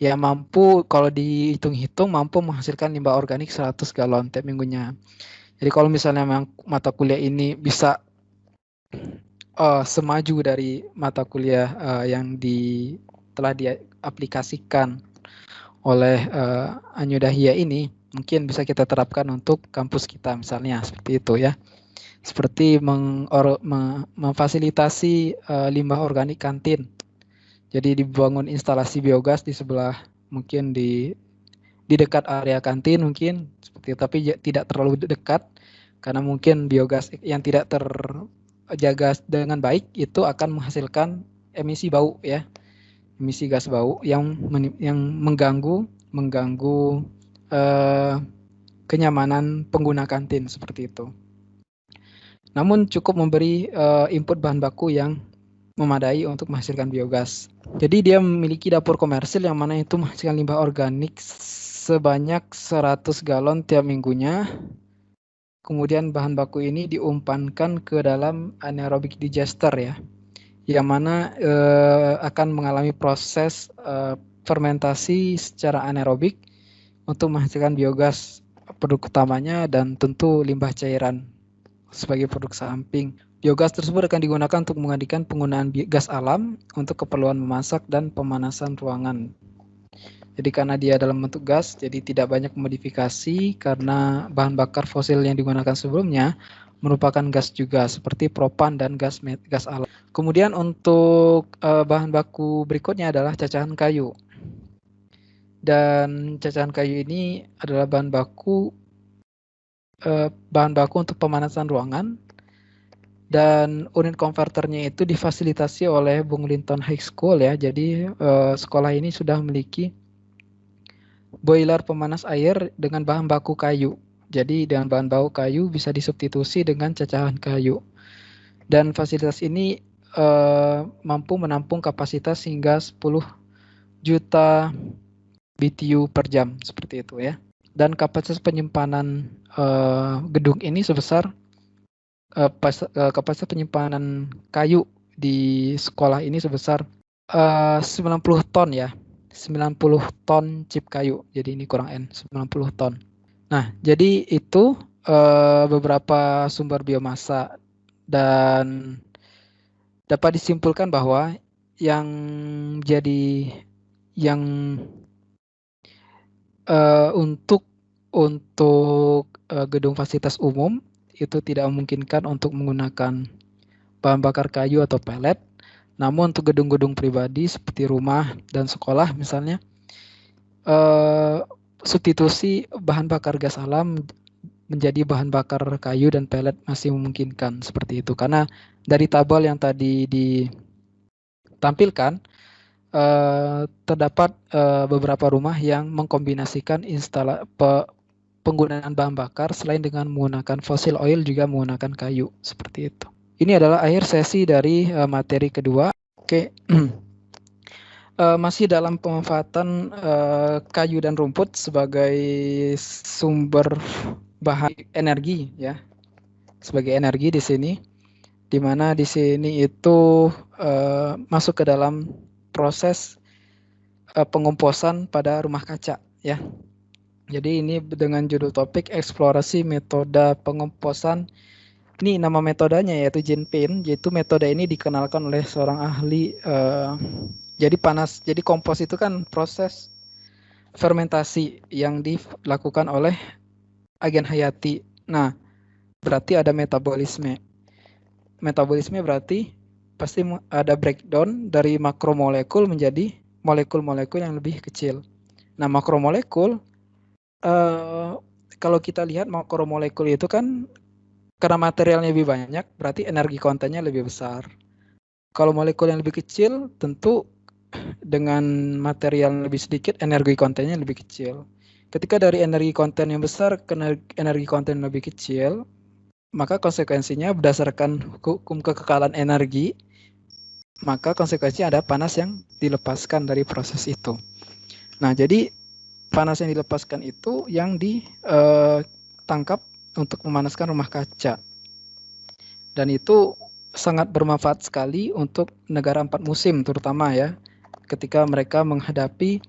Ya mampu kalau dihitung-hitung mampu menghasilkan limbah organik 100 galon tiap minggunya. Jadi kalau misalnya memang mata kuliah ini bisa semaju dari mata kuliah yang telah diaplikasikan oleh Anyo Dahia ini, mungkin bisa kita terapkan untuk kampus kita misalnya seperti itu ya. Seperti memfasilitasi limbah organik kantin. Jadi dibangun instalasi biogas di sebelah, mungkin di dekat area kantin mungkin seperti itu, tapi tidak terlalu dekat karena mungkin biogas yang tidak terjaga dengan baik itu akan menghasilkan emisi bau ya, emisi gas bau yang mengganggu kenyamanan pengguna kantin seperti itu. Namun cukup memberi input bahan baku yang memadai untuk menghasilkan biogas. Jadi dia memiliki dapur komersil yang mana itu menghasilkan limbah organik sebanyak 100 galon tiap minggunya. Kemudian bahan baku ini diumpankan ke dalam anaerobic digester ya, yang mana akan mengalami proses fermentasi secara anaerobik untuk menghasilkan biogas produk utamanya dan tentu limbah cairan sebagai produk samping. Biogas tersebut akan digunakan untuk menggantikan penggunaan gas alam untuk keperluan memasak dan pemanasan ruangan. Jadi karena dia dalam bentuk gas, jadi tidak banyak modifikasi karena bahan bakar fosil yang digunakan sebelumnya merupakan gas juga seperti propan dan gas alam. Kemudian untuk bahan baku berikutnya adalah cacahan kayu. Dan cacahan kayu ini adalah bahan baku untuk pemanasan ruangan. Dan unit konverternya itu difasilitasi oleh Bung Linton High School ya. Jadi sekolah ini sudah memiliki boiler pemanas air dengan bahan baku kayu. Jadi dengan bahan baku kayu bisa disubstitusi dengan cacahan kayu. Dan fasilitas ini mampu menampung kapasitas hingga 10 juta BTU per jam seperti itu ya. Dan kapasitas penyimpanan gedung ini sebesar kapasitas penyimpanan kayu di sekolah ini sebesar 90 ton ya. 90 ton chip kayu. Jadi ini kurang N, 90 ton. Nah, jadi itu beberapa sumber biomasa dan dapat disimpulkan bahwa yang untuk gedung fasilitas umum itu tidak memungkinkan untuk menggunakan bahan bakar kayu atau pelet. Namun untuk gedung-gedung pribadi seperti rumah dan sekolah misalnya, substitusi bahan bakar gas alam menjadi bahan bakar kayu dan pelet masih memungkinkan seperti itu. Karena dari tabel yang tadi ditampilkan, terdapat beberapa rumah yang mengkombinasikan penggunaan bahan bakar selain dengan menggunakan fossil oil juga menggunakan kayu seperti itu. Ini adalah akhir sesi dari materi kedua. Oke, masih dalam pemanfaatan kayu dan rumput sebagai sumber bahan energi ya, sebagai energi di sini, di mana di sini itu masuk ke dalam proses pengomposan pada rumah kaca ya. Jadi ini dengan judul topik eksplorasi metode pengomposan. Ini nama metodenya yaitu Jinping. Yaitu metode ini dikenalkan oleh seorang ahli. Jadi kompos itu kan proses fermentasi yang dilakukan oleh agen hayati. Nah, berarti ada metabolisme. Metabolisme berarti pasti ada breakdown dari makromolekul menjadi molekul-molekul yang lebih kecil. Nah, makromolekul kalau kita lihat makromolekul itu kan karena materialnya lebih banyak, berarti energi kontennya lebih besar. Kalau molekul yang lebih kecil, tentu dengan material yang lebih sedikit, energi kontennya lebih kecil. Ketika dari energi konten yang besar ke energi konten yang lebih kecil, maka konsekuensinya berdasarkan hukum kekekalan energi, maka konsekuensinya ada panas yang dilepaskan dari proses itu. Nah, jadi panas yang dilepaskan itu yang ditangkap untuk memanaskan rumah kaca. Dan itu sangat bermanfaat sekali untuk negara 4 musim terutama ya, ketika mereka menghadapi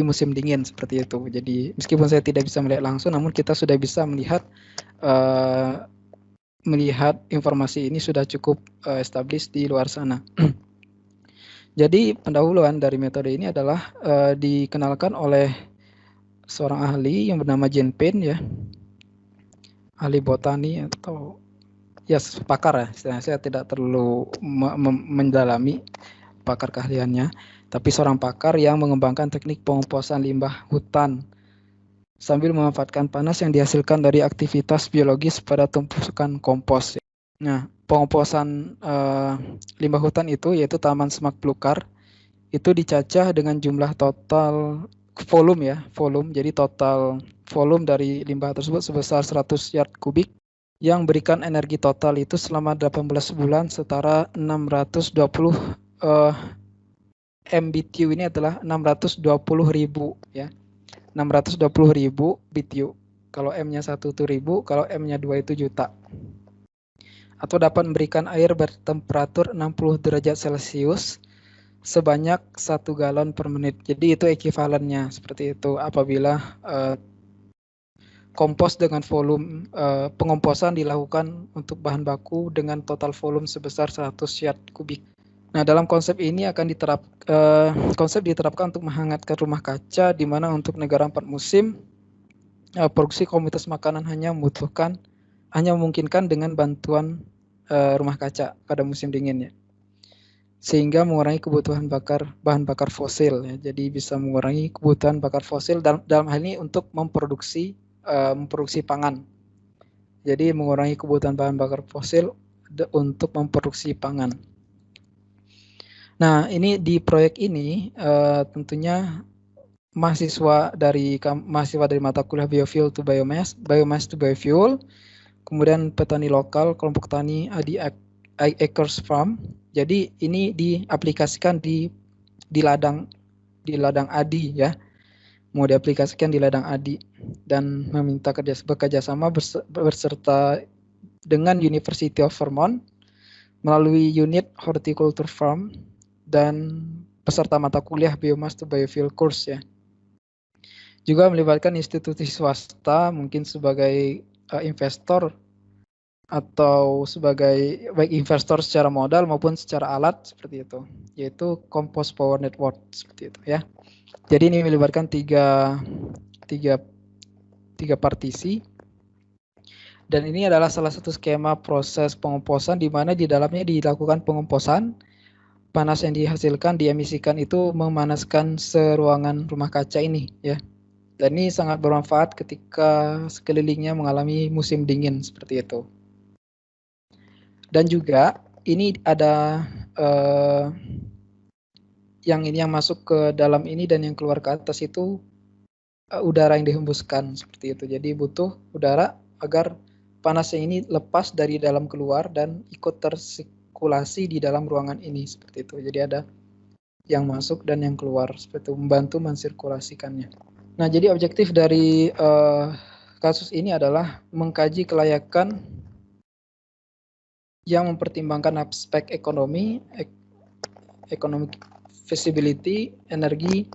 musim dingin seperti itu. Jadi meskipun saya tidak bisa melihat langsung, namun kita sudah bisa melihat informasi ini sudah cukup established di luar sana. Jadi pendahuluan dari metode ini adalah dikenalkan oleh seorang ahli yang bernama Jean Pain ya, ahli botani atau ya pakar ya. Saya tidak terlalu mendalami pakar keahliannya, tapi seorang pakar yang mengembangkan teknik pengomposan limbah hutan sambil memanfaatkan panas yang dihasilkan dari aktivitas biologis pada tumpukan kompos. Nah, pengomposan limbah hutan itu yaitu Taman Semak Belukar itu dicacah dengan jumlah total volume ya, volume. Jadi total volume dari limbah tersebut sebesar 100 yard kubik yang berikan energi total itu selama 18 bulan setara 620 MBTU ini adalah 620.000 ya. 620.000 BTU. Kalau M-nya 1 itu 1000, kalau M-nya 2 itu juta. Atau dapat memberikan air bertemperatur 60 derajat Celcius sebanyak 1 galon per menit. Jadi itu ekivalennya seperti itu apabila kompos dengan volume pengomposan dilakukan untuk bahan baku dengan total volume sebesar 100 yard kubik. Nah, dalam konsep ini akan diterapkan untuk menghangatkan rumah kaca, di mana untuk negara 4 musim produksi komoditas makanan hanya memungkinkan dengan bantuan rumah kaca pada musim dingin ya, sehingga mengurangi kebutuhan bahan bakar fosil ya. Jadi bisa mengurangi kebutuhan bakar fosil dalam hal ini untuk memproduksi pangan. Jadi mengurangi kebutuhan bahan bakar fosil untuk memproduksi pangan. Nah, ini di proyek ini tentunya mahasiswa dari mata kuliah biofuel to biomass to biofuel, kemudian petani lokal, kelompok tani di Acres Farm. Jadi ini diaplikasikan di ladang Adi ya, mau diaplikasikan di ladang Adi dan meminta bekerjasama berserta dengan University of Vermont melalui unit Horticulture Farm dan peserta mata kuliah Biomass to Biofuel course ya. Juga melibatkan institusi swasta mungkin sebagai investor atau sebagai baik investor secara modal maupun secara alat seperti itu, yaitu Compost Power Network seperti itu ya. Jadi ini melibatkan tiga partisi. Dan ini adalah salah satu skema proses pengomposan di mana di dalamnya dilakukan pengomposan. Panas yang dihasilkan diemisikan itu memanaskan seruangan rumah kaca ini ya. Dan ini sangat bermanfaat ketika sekelilingnya mengalami musim dingin seperti itu. Dan juga ini ada yang masuk ke dalam ini dan yang keluar ke atas itu udara yang dihembuskan seperti itu. Jadi butuh udara agar panas yang ini lepas dari dalam keluar dan ikut tersirkulasi di dalam ruangan ini seperti itu. Jadi ada yang masuk dan yang keluar seperti itu, membantu mensirkulasikannya. Nah, jadi objektif dari kasus ini adalah mengkaji kelayakan yang mempertimbangkan aspek ekonomi, economic feasibility, energi,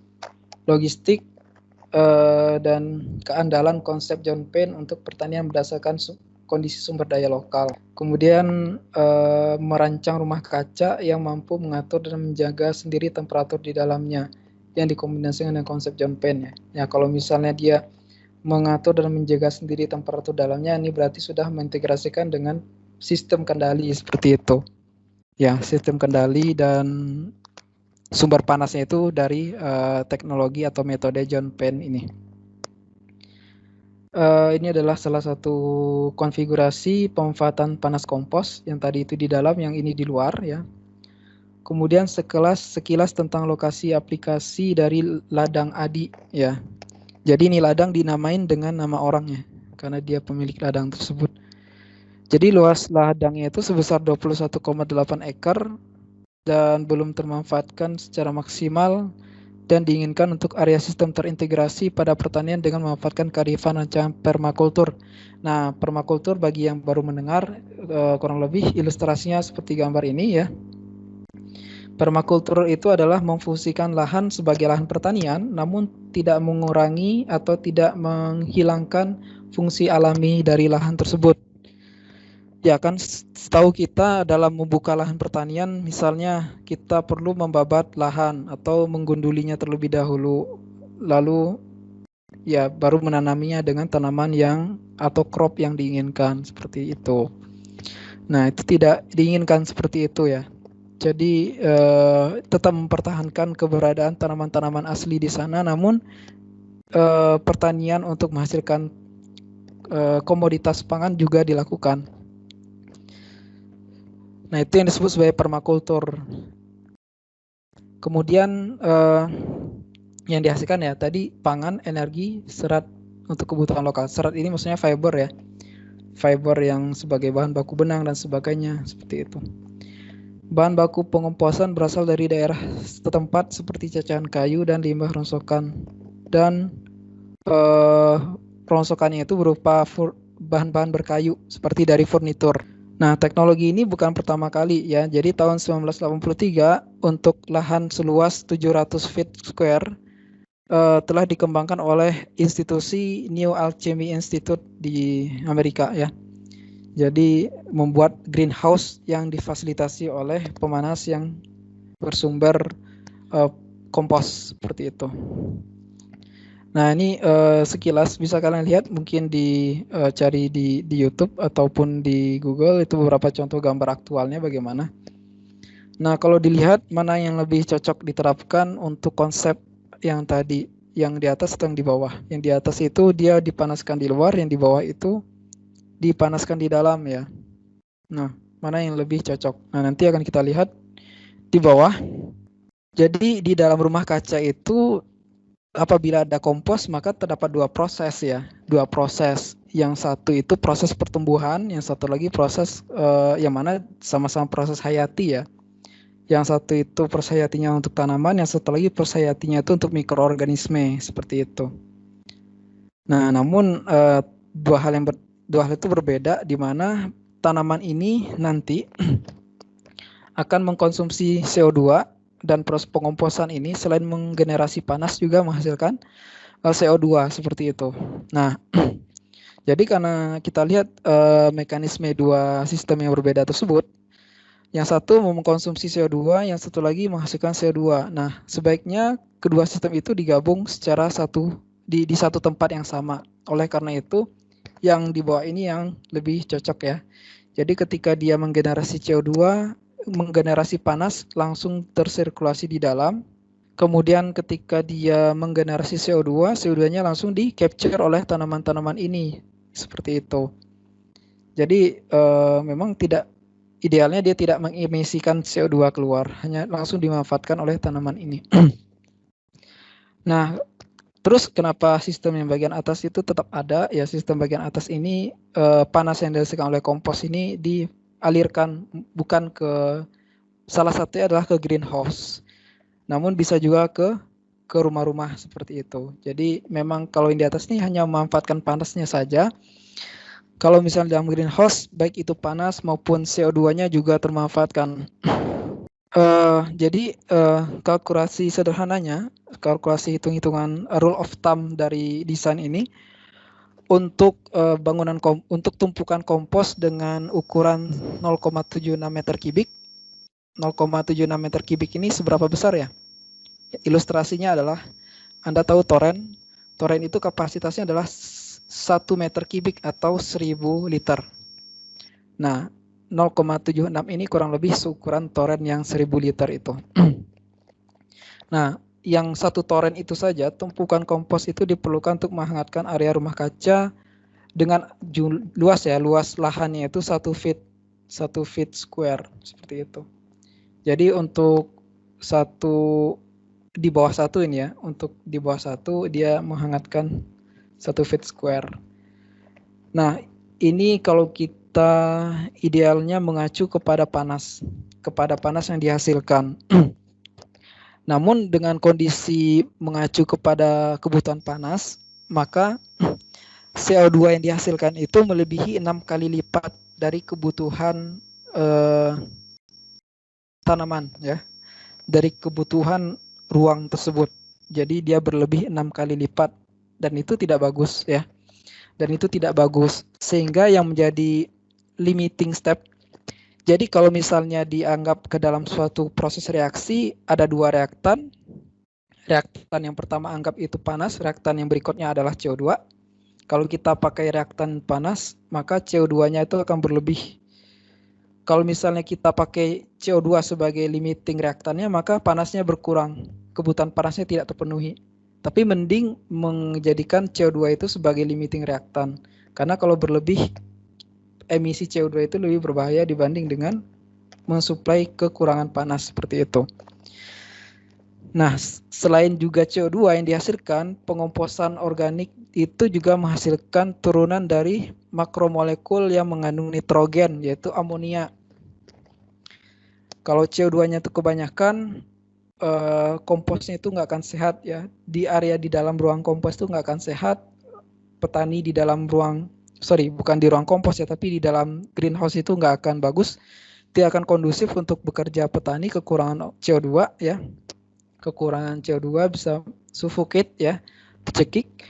logistik, dan keandalan konsep John Pain untuk pertanian berdasarkan kondisi sumber daya lokal. Kemudian merancang rumah kaca yang mampu mengatur dan menjaga sendiri temperatur di dalamnya yang dikombinasikan dengan konsep John Pain ya. Ya, kalau misalnya dia mengatur dan menjaga sendiri temperatur dalamnya, ini berarti sudah mengintegrasikan dengan sistem kendali seperti itu. Ya, sistem kendali dan sumber panasnya itu dari teknologi atau metode John Pain ini. Ini adalah salah satu konfigurasi pemanfaatan panas kompos yang tadi itu di dalam, yang ini di luar ya. Kemudian sekilas tentang lokasi aplikasi dari ladang Adi ya. Jadi ini ladang dinamain dengan nama orangnya karena dia pemilik ladang tersebut. Jadi luas ladangnya itu sebesar 21,8 ekar dan belum termanfaatkan secara maksimal dan diinginkan untuk area sistem terintegrasi pada pertanian dengan memanfaatkan kearifan rancangan permakultur. Nah, permakultur bagi yang baru mendengar kurang lebih ilustrasinya seperti gambar ini ya. Permakultur itu adalah memfungsikan lahan sebagai lahan pertanian namun tidak mengurangi atau tidak menghilangkan fungsi alami dari lahan tersebut. Ya kan, setahu kita dalam membuka lahan pertanian misalnya kita perlu membabat lahan atau menggundulinya terlebih dahulu, lalu ya baru menanaminya dengan tanaman yang atau crop yang diinginkan seperti itu. Nah, itu tidak diinginkan seperti itu ya. Jadi tetap mempertahankan keberadaan tanaman-tanaman asli di sana, namun pertanian untuk menghasilkan komoditas pangan juga dilakukan. Nah, itu yang disebut sebagai permakultur. Kemudian yang dihasilkan ya tadi pangan, energi, serat untuk kebutuhan lokal. Serat ini maksudnya fiber ya. Fiber yang sebagai bahan baku benang dan sebagainya, seperti itu. Bahan baku pengomposan berasal dari daerah setempat seperti cacahan kayu dan limbah rongsokan. Dan rongsokannya itu berupa bahan-bahan berkayu seperti dari furnitur. Nah, teknologi ini bukan pertama kali ya. Jadi tahun 1983 untuk lahan seluas 700 feet square telah dikembangkan oleh institusi New Alchemy Institute di Amerika ya. Jadi membuat greenhouse yang difasilitasi oleh pemanas yang bersumber kompos seperti itu. Nah, ini sekilas bisa kalian lihat, mungkin cari di YouTube ataupun di Google, itu beberapa contoh gambar aktualnya bagaimana. Nah, kalau dilihat mana yang lebih cocok diterapkan untuk konsep yang tadi, yang di atas atau yang di bawah. Yang di atas itu dia dipanaskan di luar, yang di bawah itu dipanaskan di dalam ya. Nah, mana yang lebih cocok? Nah, nanti akan kita lihat di bawah. Jadi di dalam rumah kaca itu apabila ada kompos maka terdapat dua proses ya, dua proses. Yang satu itu proses pertumbuhan, yang satu lagi proses yang mana sama-sama proses hayati ya. Yang satu itu proses hayatinya untuk tanaman, yang satu lagi proses hayatinya itu untuk mikroorganisme seperti itu. Nah, namun dua hal itu berbeda di mana tanaman ini nanti akan mengkonsumsi CO2. Dan proses pengomposan ini selain menggenerasi panas juga menghasilkan CO2 seperti itu. Nah, jadi karena kita lihat mekanisme dua sistem yang berbeda tersebut, yang satu mengkonsumsi CO2, yang satu lagi menghasilkan CO2. Nah, sebaiknya kedua sistem itu digabung secara di satu tempat yang sama. Oleh karena itu, yang di bawah ini yang lebih cocok ya. Jadi ketika dia menggenerasi CO2, menggenerasi panas langsung tersirkulasi di dalam. Kemudian ketika dia menggenerasi CO2, CO2-nya langsung di-capture oleh tanaman-tanaman ini. Seperti itu. Jadi memang tidak idealnya dia tidak mengemisikan CO2 keluar, hanya langsung dimanfaatkan oleh tanaman ini. Nah, terus kenapa sistem yang bagian atas itu tetap ada? Ya, sistem bagian atas ini panas yang dihasilkan oleh kompos ini dialirkan bukan ke salah satunya adalah ke greenhouse. Namun bisa juga ke rumah-rumah seperti itu. Jadi memang kalau yang di atas ini hanya memanfaatkan panasnya saja. Kalau misalnya dalam greenhouse, baik itu panas maupun CO2-nya juga termanfaatkan. Jadi kalkulasi sederhananya, kalkulasi hitung-hitungan rule of thumb dari desain ini, untuk untuk tumpukan kompos dengan ukuran 0,76 meter kubik. 0,76 meter kubik ini seberapa besar ya? Ilustrasinya adalah Anda tahu toren. Toren itu kapasitasnya adalah 1 meter kubik atau 1000 liter. Nah, 0,76 ini kurang lebih seukuran toren yang 1000 liter itu. Nah, yang satu toren itu saja, tumpukan kompos itu diperlukan untuk menghangatkan area rumah kaca dengan luas lahannya itu 1 feet square seperti itu. Jadi untuk di bawah 1 ini ya, untuk di bawah 1 dia menghangatkan 1 feet square. Nah, ini kalau kita idealnya mengacu kepada panas yang dihasilkan. Namun dengan kondisi mengacu kepada kebutuhan panas, maka CO2 yang dihasilkan itu melebihi 6 kali lipat dari kebutuhan tanaman ya, dari kebutuhan ruang tersebut. Jadi dia berlebih 6 kali lipat dan itu tidak bagus ya. Dan itu tidak bagus sehingga yang menjadi limiting step. Jadi kalau misalnya dianggap ke dalam suatu proses reaksi ada 2 reaktan. Reaktan yang pertama anggap itu panas, reaktan yang berikutnya adalah CO2. Kalau kita pakai reaktan panas, maka CO2-nya itu akan berlebih. Kalau misalnya kita pakai CO2 sebagai limiting reaktannya, maka panasnya berkurang. Kebutuhan panasnya tidak terpenuhi. Tapi mending menjadikan CO2 itu sebagai limiting reaktan. Karena kalau berlebih, emisi CO2 itu lebih berbahaya dibanding dengan mensuplai kekurangan panas seperti itu. Nah, selain juga CO2 yang dihasilkan, pengomposan organik itu juga menghasilkan turunan dari makromolekul yang mengandung nitrogen, yaitu amonia. Kalau CO2-nya itu kebanyakan, komposnya itu nggak akan sehat ya. Di area di dalam ruang kompos itu nggak akan sehat. Petani di dalam bukan di ruang kompos ya, tapi di dalam greenhouse itu nggak akan bagus. Tidak akan kondusif untuk bekerja petani, kekurangan CO2 ya. Kekurangan CO2 bisa suffocate ya, cekik.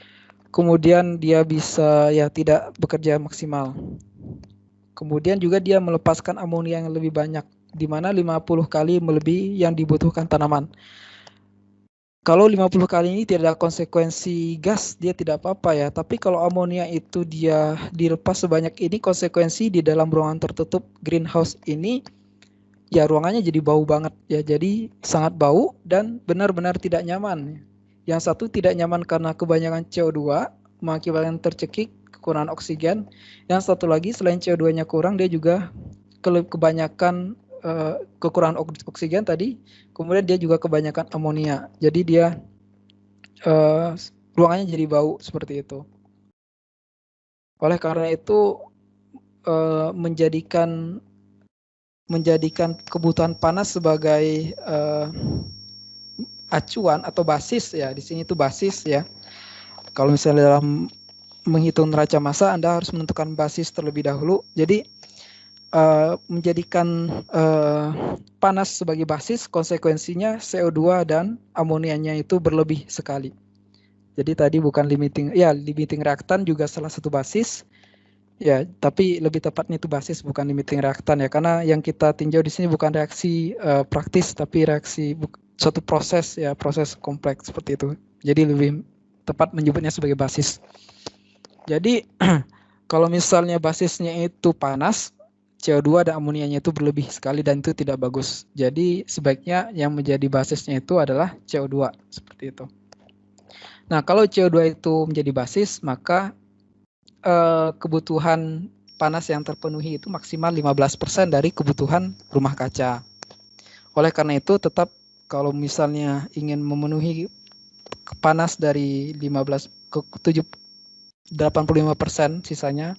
Kemudian dia bisa ya tidak bekerja maksimal. Kemudian juga dia melepaskan amonia yang lebih banyak, di mana 50 kali melebihi yang dibutuhkan tanaman. Kalau 50 kali ini tidak ada konsekuensi gas, dia tidak apa-apa ya. Tapi kalau amonia itu dia dilepas sebanyak ini, konsekuensi di dalam ruangan tertutup greenhouse ini, ya ruangannya jadi bau banget ya, jadi sangat bau dan benar-benar tidak nyaman. Yang satu tidak nyaman karena kebanyakan CO2 mengakibatkan tercekik, kekurangan oksigen. Yang satu lagi selain CO2-nya kurang, dia juga kebanyakan kekurangan oksigen tadi, kemudian dia juga kebanyakan amonia. Jadi dia ruangannya jadi bau seperti itu. Oleh karena itu menjadikan kebutuhan panas sebagai acuan atau basis ya, di sini itu basis ya. Kalau misalnya dalam menghitung neraca massa, Anda harus menentukan basis terlebih dahulu. Jadi menjadikan panas sebagai basis, konsekuensinya CO2 dan amonianya itu berlebih sekali. Jadi tadi bukan limiting reaktan juga salah satu basis. Ya, tapi lebih tepatnya itu basis bukan limiting reaktan ya, karena yang kita tinjau di sini bukan reaksi praktis, tapi reaksi suatu proses ya, proses kompleks seperti itu. Jadi lebih tepat menyebutnya sebagai basis. Jadi kalau misalnya basisnya itu panas, CO2 dan amonianya itu berlebih sekali dan itu tidak bagus. Jadi sebaiknya yang menjadi basisnya itu adalah CO2 seperti itu. Nah, kalau CO2 itu menjadi basis, maka kebutuhan panas yang terpenuhi itu maksimal 15% dari kebutuhan rumah kaca. Oleh karena itu tetap kalau misalnya ingin memenuhi panas dari 15 ke 85% sisanya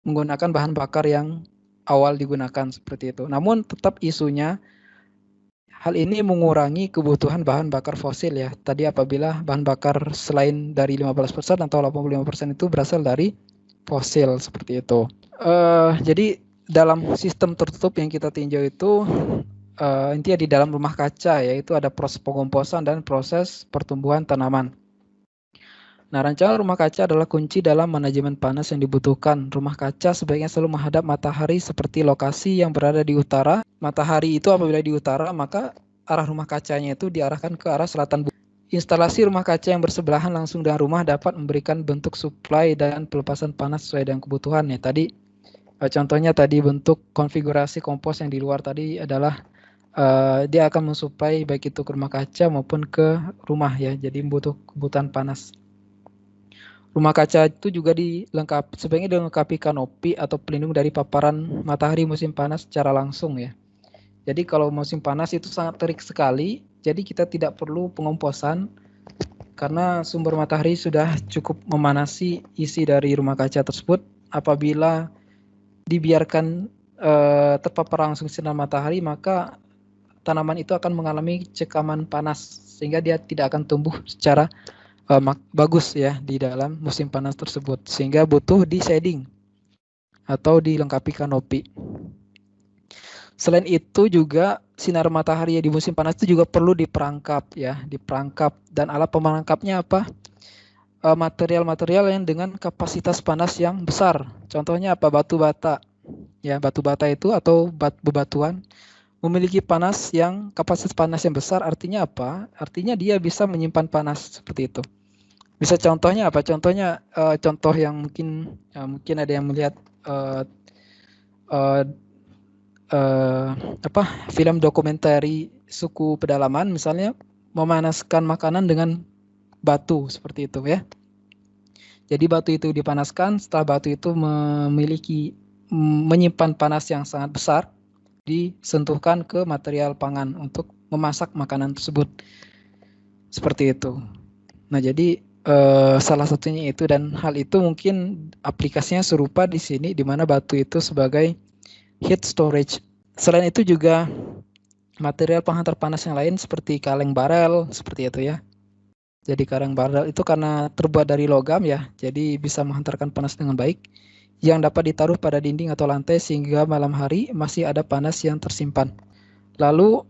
menggunakan bahan bakar yang awal digunakan seperti itu. Namun tetap isunya hal ini mengurangi kebutuhan bahan bakar fosil ya. Tadi apabila bahan bakar selain dari 15% atau 85% itu berasal dari fosil seperti itu. Jadi dalam sistem tertutup yang kita tinjau itu intinya di dalam rumah kaca, yaitu ada proses pengomposan dan proses pertumbuhan tanaman. Nah, rancangan rumah kaca adalah kunci dalam manajemen panas yang dibutuhkan. Rumah kaca sebaiknya selalu menghadap matahari seperti lokasi yang berada di utara. Matahari itu apabila di utara, maka arah rumah kacanya itu diarahkan ke arah selatan. Instalasi rumah kaca yang bersebelahan langsung dengan rumah dapat memberikan bentuk suplai dan pelepasan panas sesuai dengan kebutuhan. Ya, tadi contohnya tadi bentuk konfigurasi kompos yang di luar tadi adalah dia akan mensuplai baik itu ke rumah kaca maupun ke rumah ya. Jadi butuh kebutuhan panas. Rumah kaca itu juga sebaiknya dilengkapi kanopi atau pelindung dari paparan matahari musim panas secara langsung ya. Jadi kalau musim panas itu sangat terik sekali, jadi kita tidak perlu pengomposan karena sumber matahari sudah cukup memanasi isi dari rumah kaca tersebut. Apabila dibiarkan terpapar langsung sinar matahari, maka tanaman itu akan mengalami cekaman panas sehingga dia tidak akan tumbuh secara bagus ya di dalam musim panas tersebut, sehingga butuh di shading atau dilengkapi kanopi. Selain itu juga sinar matahari di musim panas itu juga perlu diperangkap ya, diperangkap, dan alat pemerangkapnya apa? Material-material yang dengan kapasitas panas yang besar. Contohnya apa? Batu bata. Ya, batu bata itu atau bebatuan memiliki panas yang kapasitas panas yang besar. Artinya apa? Artinya dia bisa menyimpan panas seperti itu. Bisa contohnya apa? Contohnya contoh yang mungkin ada yang melihat film dokumenter suku pedalaman misalnya memanaskan makanan dengan batu seperti itu ya. Jadi batu itu dipanaskan, setelah batu itu menyimpan panas yang sangat besar, disentuhkan ke material pangan untuk memasak makanan tersebut. Seperti itu. Nah, jadi salah satunya itu, dan hal itu mungkin aplikasinya serupa di sini di mana batu itu sebagai heat storage. Selain itu juga material penghantar panas yang lain seperti kaleng barel seperti itu ya. Jadi kaleng barel itu karena terbuat dari logam ya, jadi bisa menghantarkan panas dengan baik yang dapat ditaruh pada dinding atau lantai sehingga malam hari masih ada panas yang tersimpan. Lalu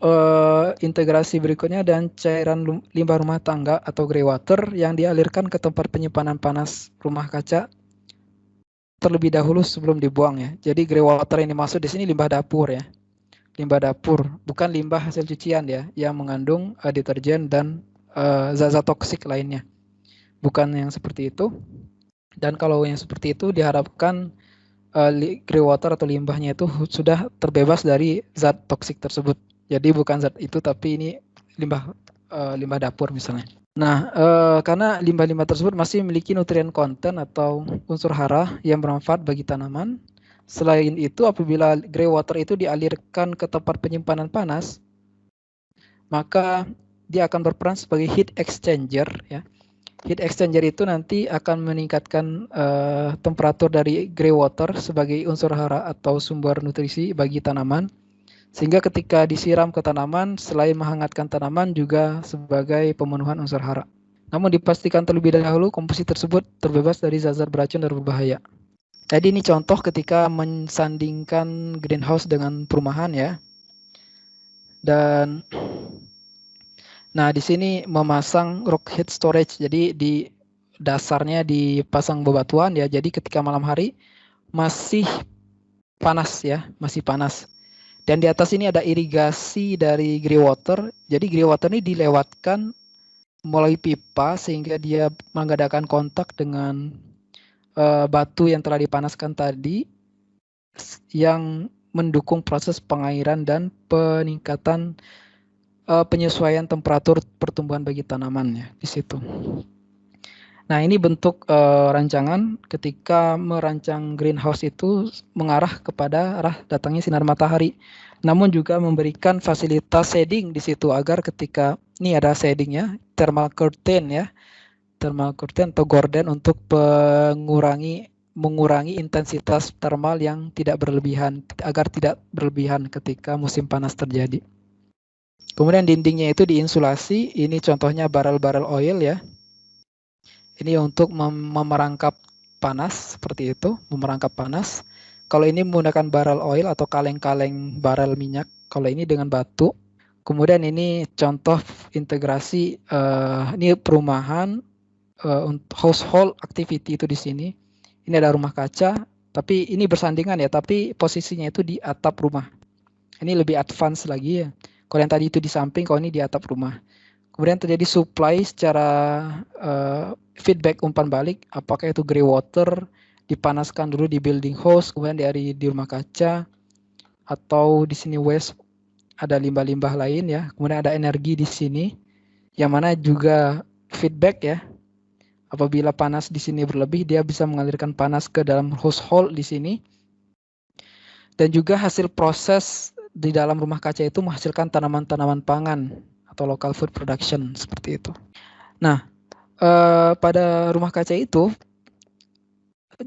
integrasi berikutnya dan cairan limbah rumah tangga atau grey water yang dialirkan ke tempat penyimpanan panas rumah kaca terlebih dahulu sebelum dibuang ya. Jadi grey water yang dimaksud di sini limbah dapur ya. Limbah dapur, bukan limbah hasil cucian ya, yang mengandung deterjen dan zat-zat toksik lainnya. Bukan yang seperti itu. Dan kalau yang seperti itu diharapkan grey water atau limbahnya itu sudah terbebas dari zat toksik tersebut. Jadi bukan zat itu, tapi ini limbah dapur misalnya. Nah, karena limbah-limbah tersebut masih memiliki nutrien konten atau unsur hara yang bermanfaat bagi tanaman. Selain itu, apabila grey water itu dialirkan ke tempat penyimpanan panas, maka dia akan berperan sebagai heat exchanger ya. Heat exchanger itu nanti akan meningkatkan temperatur dari grey water sebagai unsur hara atau sumber nutrisi bagi tanaman, sehingga ketika disiram ke tanaman selain menghangatkan tanaman juga sebagai pemenuhan unsur hara. Namun dipastikan terlebih dahulu komposisi tersebut terbebas dari zat-zat beracun dan berbahaya. Jadi ini contoh ketika mensandingkan greenhouse dengan perumahan ya. Dan nah, di sini memasang rock heat storage. Jadi di dasarnya dipasang bebatuan ya. Jadi ketika malam hari masih panas ya, masih panas. Dan di atas ini ada irigasi dari grey water. Jadi grey water ini dilewatkan melalui pipa sehingga dia mengadakan kontak dengan batu yang telah dipanaskan tadi yang mendukung proses pengairan dan peningkatan penyesuaian temperatur pertumbuhan bagi tanamannya di situ. Nah, ini bentuk rancangan ketika merancang greenhouse itu mengarah kepada arah datangnya sinar matahari. Namun juga memberikan fasilitas shading di situ agar ketika ini ada shadingnya, thermal curtain ya. Thermal curtain atau gorden untuk mengurangi intensitas thermal yang tidak berlebihan agar tidak berlebihan ketika musim panas terjadi. Kemudian dindingnya itu diinsulasi, ini contohnya barel-barel oil ya. Ini untuk memerangkap panas, seperti itu, memerangkap panas. Kalau ini menggunakan barel oil atau kaleng-kaleng barel minyak, kalau ini dengan batu. Kemudian ini contoh integrasi, ini perumahan, household activity itu di sini. Ini ada rumah kaca, tapi ini bersandingan ya, tapi posisinya itu di atap rumah. Ini lebih advance lagi ya. Kalau yang tadi itu di samping, kalau ini di atap rumah. Kemudian terjadi supply secara feedback umpan balik, apakah itu grey water dipanaskan dulu di building house, kemudian di rumah kaca, atau di sini waste ada limbah-limbah lain ya. Kemudian ada energi di sini, yang mana juga feedback ya. Apabila panas di sini berlebih, dia bisa mengalirkan panas ke dalam household di sini. Dan juga hasil proses di dalam rumah kaca itu menghasilkan tanaman-tanaman pangan atau local food production seperti itu. Nah, pada rumah kaca itu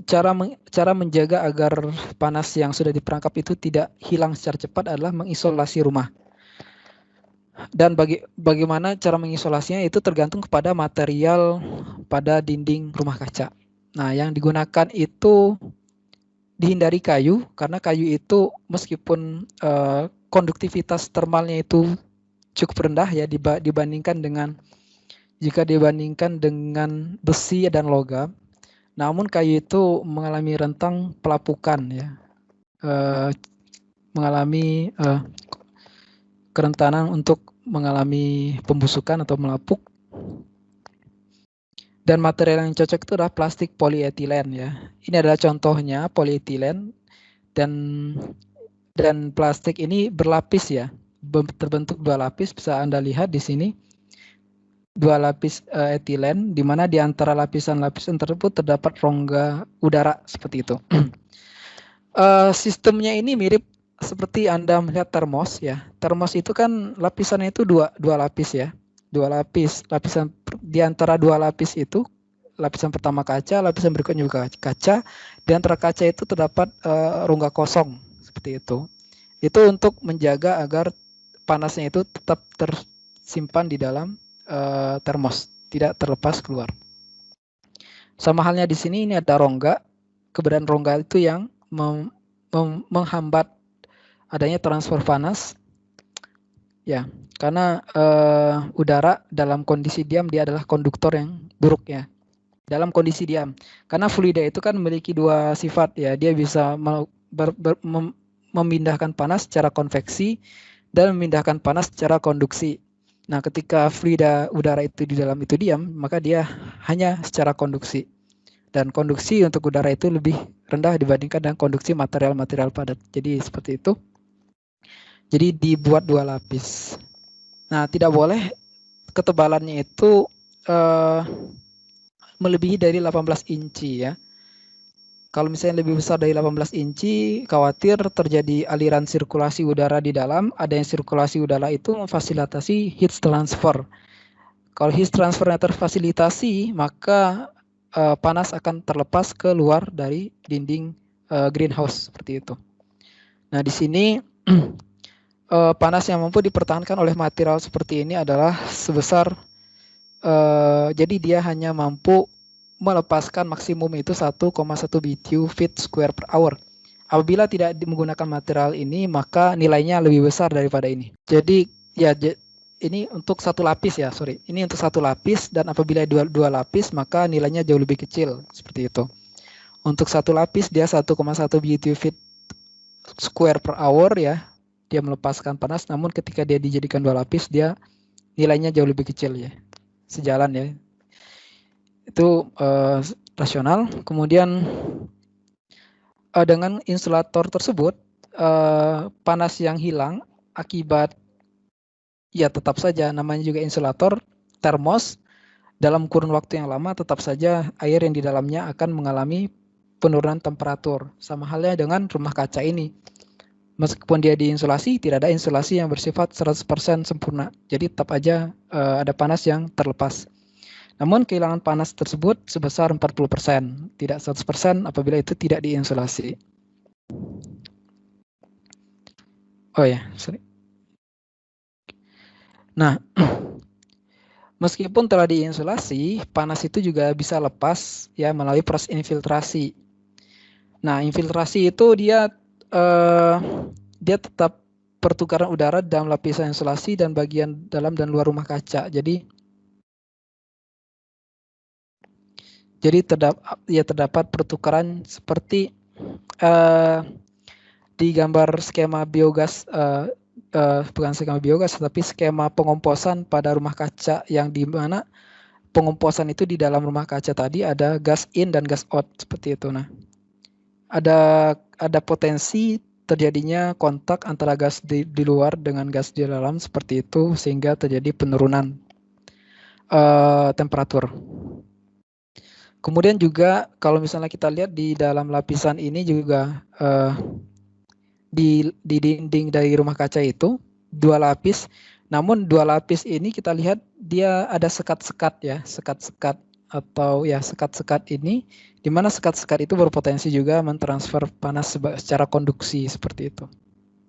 cara menjaga agar panas yang sudah diperangkap itu tidak hilang secara cepat adalah mengisolasi rumah. Dan bagaimana cara mengisolasinya itu tergantung kepada material pada dinding rumah kaca. Nah, yang digunakan itu dihindari kayu, karena kayu itu meskipun konduktivitas termalnya itu cukup rendah ya dibandingkan dengan besi dan logam. Namun kayu itu mengalami rentang pelapukan ya, mengalami kerentanan untuk mengalami pembusukan atau melapuk. Dan material yang cocok itu adalah plastik polietilen ya. Ini adalah contohnya polietilen, dan plastik ini berlapis ya, terbentuk 2 lapis. Bisa Anda lihat di sini 2 lapis etilen, di mana di antara lapisan-lapisan tersebut terdapat rongga udara seperti itu. Sistemnya ini mirip seperti Anda melihat termos ya. Termos itu kan lapisannya itu dua lapis ya. 2 lapis. Lapisan di antara 2 lapis itu, lapisan pertama kaca, lapisan berikutnya juga kaca. Di antara kaca itu terdapat rongga kosong seperti itu. Itu untuk menjaga agar panasnya itu tetap tersimpan di dalam termos, tidak terlepas keluar. Sama halnya di sini, ini ada rongga. Keberadaan rongga itu yang menghambat adanya transfer panas ya, karena udara dalam kondisi diam dia adalah konduktor yang buruk ya. Dalam kondisi diam, karena fluida itu kan memiliki 2 sifat ya, dia bisa memindahkan panas secara konveksi dan memindahkan panas secara konduksi. Nah, ketika fluida udara itu di dalam itu diam, maka dia hanya secara konduksi. Dan konduksi untuk udara itu lebih rendah dibandingkan dengan konduksi material-material padat. Jadi seperti itu. Jadi dibuat 2 lapis. Nah, tidak boleh ketebalannya itu melebihi dari 18 inci ya. Kalau misalnya lebih besar dari 18 inci, khawatir terjadi aliran sirkulasi udara di dalam. Adanya sirkulasi udara itu memfasilitasi heat transfer. Kalau heat transfernya terfasilitasi, maka panas akan terlepas ke luar dari dinding greenhouse seperti itu. Nah, di sini panas yang mampu dipertahankan oleh material seperti ini adalah sebesar, jadi dia hanya mampu melepaskan maksimum itu 1,1 BTU feet square per hour. Apabila tidak menggunakan material ini, maka nilainya lebih besar daripada ini. Jadi ya, ini untuk 1 lapis ya, sorry. Ini untuk 1 lapis, dan apabila 2 lapis, maka nilainya jauh lebih kecil seperti itu. Untuk 1 lapis dia 1,1 BTU feet square per hour ya, dia melepaskan panas. Namun ketika dia dijadikan 2 lapis, dia nilainya jauh lebih kecil ya, sejalan ya. Itu rasional. Kemudian dengan insulator tersebut, panas yang hilang akibat, ya tetap saja namanya juga insulator, termos, dalam kurun waktu yang lama tetap saja air yang di dalamnya akan mengalami penurunan temperatur. Sama halnya dengan rumah kaca ini. Meskipun dia diinsulasi, tidak ada insulasi yang bersifat 100% sempurna. Jadi tetap aja ada panas yang terlepas. Namun kehilangan panas tersebut sebesar 40%, tidak 100% apabila itu tidak diinsulasi. Oh ya, sorry. Nah, meskipun telah diinsulasi, panas itu juga bisa lepas ya melalui proses infiltrasi. Nah, infiltrasi itu dia tetap pertukaran udara dalam lapisan insulasi dan bagian dalam dan luar rumah kaca. Jadi terdapat pertukaran seperti di gambar skema biogas, bukan skema biogas, tapi skema pengomposan pada rumah kaca, yang di mana pengomposan itu di dalam rumah kaca tadi ada gas in dan gas out seperti itu. Nah, ada potensi terjadinya kontak antara gas di luar dengan gas di dalam seperti itu, sehingga terjadi penurunan temperatur. Kemudian juga kalau misalnya kita lihat di dalam lapisan ini juga di dinding dari rumah kaca itu 2 lapis. Namun 2 lapis ini kita lihat dia ada sekat-sekat ya, sekat-sekat atau ya sekat-sekat ini, di mana sekat-sekat itu berpotensi juga mentransfer panas secara konduksi seperti itu.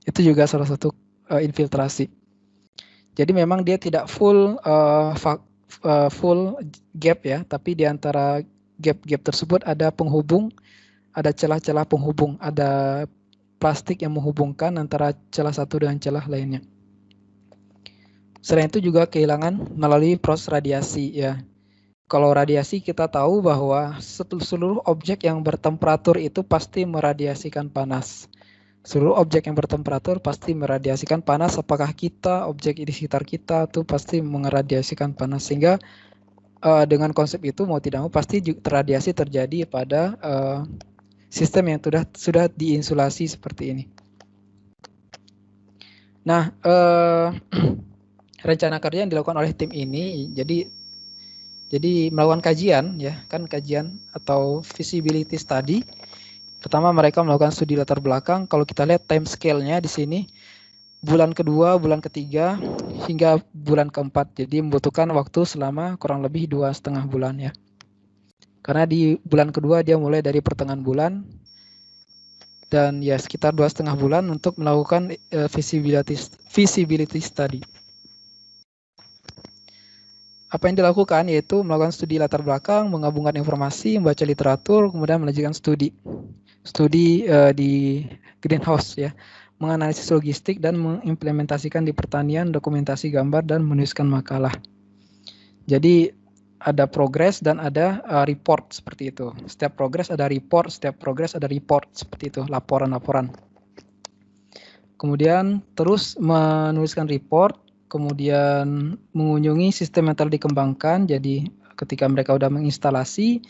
Itu juga salah satu infiltrasi. Jadi memang dia tidak full gap ya, tapi di antara gap-gap tersebut ada penghubung, ada celah-celah penghubung, ada plastik yang menghubungkan antara celah satu dengan celah lainnya. Selain itu juga kehilangan melalui proses radiasi ya. Kalau radiasi kita tahu bahwa seluruh objek yang bertemperatur itu pasti meradiasikan panas. Seluruh objek yang bertemperatur pasti meradiasikan panas. Apakah kita, objek di sekitar kita itu pasti meradiasikan panas. Sehingga dengan konsep itu mau tidak mau pasti radiasi terjadi pada sistem yang sudah diinsulasi seperti ini. Nah, rencana kerja yang dilakukan oleh tim ini, jadi melakukan kajian ya, kan kajian atau feasibility study. Pertama mereka melakukan studi latar belakang. Kalau kita lihat time scale-nya di sini, bulan kedua, bulan ketiga, hingga bulan keempat. Jadi membutuhkan waktu selama kurang lebih 2,5 bulan ya. Karena di bulan kedua dia mulai dari pertengahan bulan, dan ya sekitar 2,5 bulan untuk melakukan feasibility study. Apa yang dilakukan yaitu melakukan studi latar belakang, menggabungkan informasi, membaca literatur, kemudian melanjutkan studi di greenhouse ya, menganalisis logistik dan mengimplementasikan di pertanian, dokumentasi gambar dan menuliskan makalah. Jadi ada progres dan ada report seperti itu. Setiap progres ada report, setiap progres ada report seperti itu, laporan-laporan. Kemudian terus menuliskan report, kemudian mengunjungi sistem yang telah dikembangkan. Jadi ketika mereka sudah menginstalasi,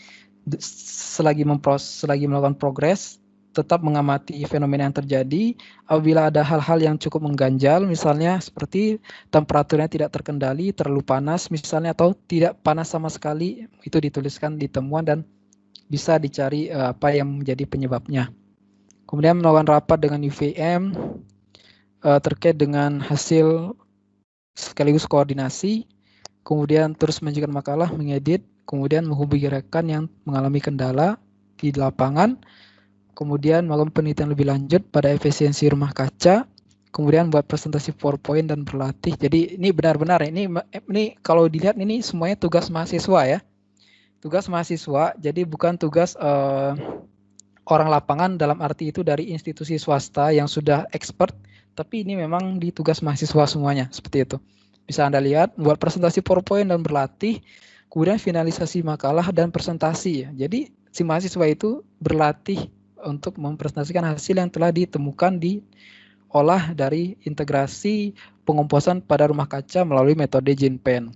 selagi melakukan progres, tetap mengamati fenomena yang terjadi. Apabila ada hal-hal yang cukup mengganjal, misalnya seperti temperaturnya tidak terkendali, terlalu panas misalnya, atau tidak panas sama sekali, itu dituliskan di temuan dan bisa dicari apa yang menjadi penyebabnya. Kemudian melakukan rapat dengan UVM terkait dengan hasil sekaligus koordinasi, kemudian terus mengajukan makalah, mengedit, kemudian menghubungi rekan yang mengalami kendala di lapangan, kemudian melakukan penelitian lebih lanjut pada efisiensi rumah kaca, kemudian buat presentasi PowerPoint dan berlatih. Jadi ini benar-benar ini kalau dilihat ini semuanya tugas mahasiswa ya, tugas mahasiswa. Jadi bukan tugas orang lapangan dalam arti itu dari institusi swasta yang sudah expert, tapi ini memang di tugas mahasiswa semuanya seperti itu. Bisa Anda lihat, buat presentasi PowerPoint dan berlatih, kemudian finalisasi makalah dan presentasi. Jadi si mahasiswa itu berlatih untuk mempresentasikan hasil yang telah ditemukan diolah dari integrasi pengomposan pada rumah kaca melalui metode GenPen.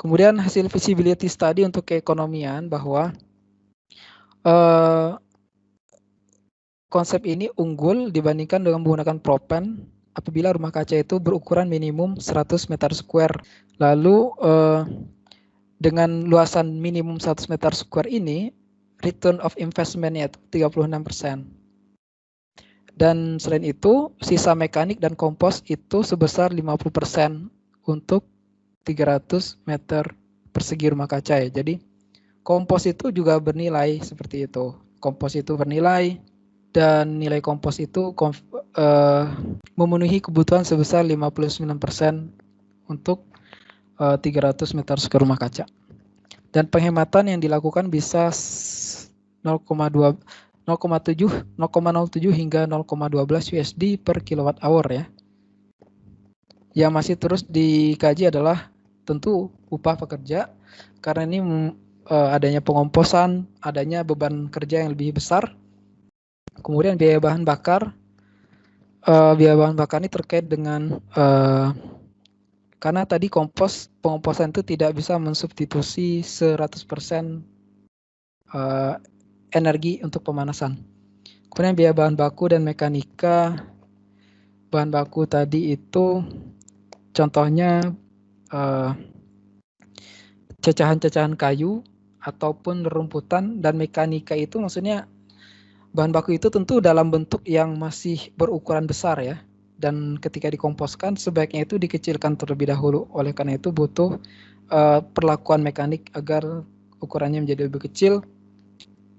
Kemudian hasil feasibility study untuk keekonomian bahwa konsep ini unggul dibandingkan dengan menggunakan propan apabila rumah kaca itu berukuran minimum 100 meter square. Lalu dengan luasan minimum 100 meter square ini, return of investment-nya 36%. Dan selain itu, sisa mekanik dan kompos itu sebesar 50% untuk 300 meter persegi rumah kaca ya. Jadi kompos itu juga bernilai seperti itu. Kompos itu bernilai dan nilai kompos itu memenuhi kebutuhan sebesar 59% untuk 300 meter persegi rumah kaca. Dan penghematan yang dilakukan bisa 0,07 hingga 0,12 USD per kilowatt hour ya. Yang masih terus dikaji adalah tentu upah pekerja, karena ini adanya pengomposan, adanya beban kerja yang lebih besar. Kemudian biaya bahan bakar. Biaya bahan bakar ini terkait dengan karena tadi pengomposan itu tidak bisa mensubstitusi 100% energi untuk pemanasan. Kemudian biaya bahan baku dan mekanika. Bahan baku tadi itu contohnya cacahan-cacahan kayu ataupun rerumputan, dan mekanika itu maksudnya bahan baku itu tentu dalam bentuk yang masih berukuran besar ya. Dan ketika dikomposkan sebaiknya itu dikecilkan terlebih dahulu. Oleh karena itu butuh perlakuan mekanik agar ukurannya menjadi lebih kecil.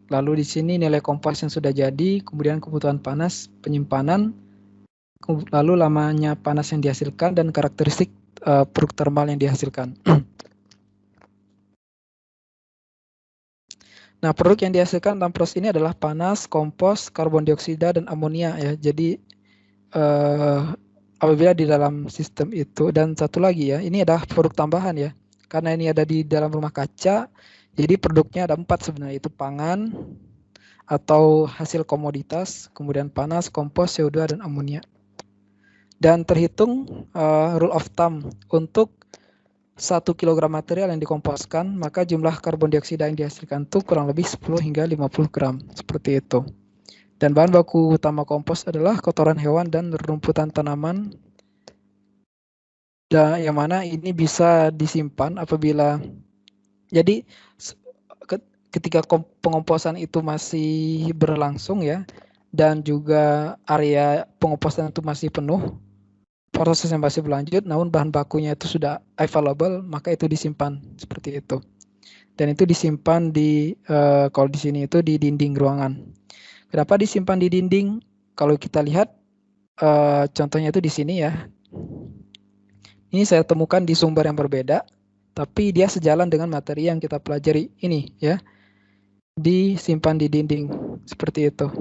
Lalu di sini nilai kompos yang sudah jadi, kemudian kebutuhan panas, penyimpanan, lalu lamanya panas yang dihasilkan dan karakteristik produk termal yang dihasilkan. Nah, produk yang dihasilkan dalam proses ini adalah panas, kompos, karbon dioksida, dan amonia ya. Jadi apabila di dalam sistem itu, dan satu lagi ya, ini adalah produk tambahan ya. Karena ini ada di dalam rumah kaca, jadi produknya ada 4 sebenarnya, itu pangan atau hasil komoditas, kemudian panas, kompos, CO2, dan amonia. Dan terhitung rule of thumb untuk 1 kg material yang dikomposkan, maka jumlah karbon dioksida yang dihasilkan itu kurang lebih 10 hingga 50 gram, seperti itu. Dan bahan baku utama kompos adalah kotoran hewan dan rumputan tanaman, yang mana ini bisa disimpan apabila, jadi ketika pengomposan itu masih berlangsung ya, dan juga area pengomposan itu masih penuh, prosesnya masih berlanjut, namun bahan bakunya itu sudah available, maka itu disimpan seperti itu. Dan itu disimpan di, kalau di sini itu di dinding ruangan. Kenapa disimpan di dinding? Kalau kita lihat contohnya itu di sini ya. Ini saya temukan di sumber yang berbeda, tapi dia sejalan dengan materi yang kita pelajari ini ya. Disimpan di dinding seperti itu.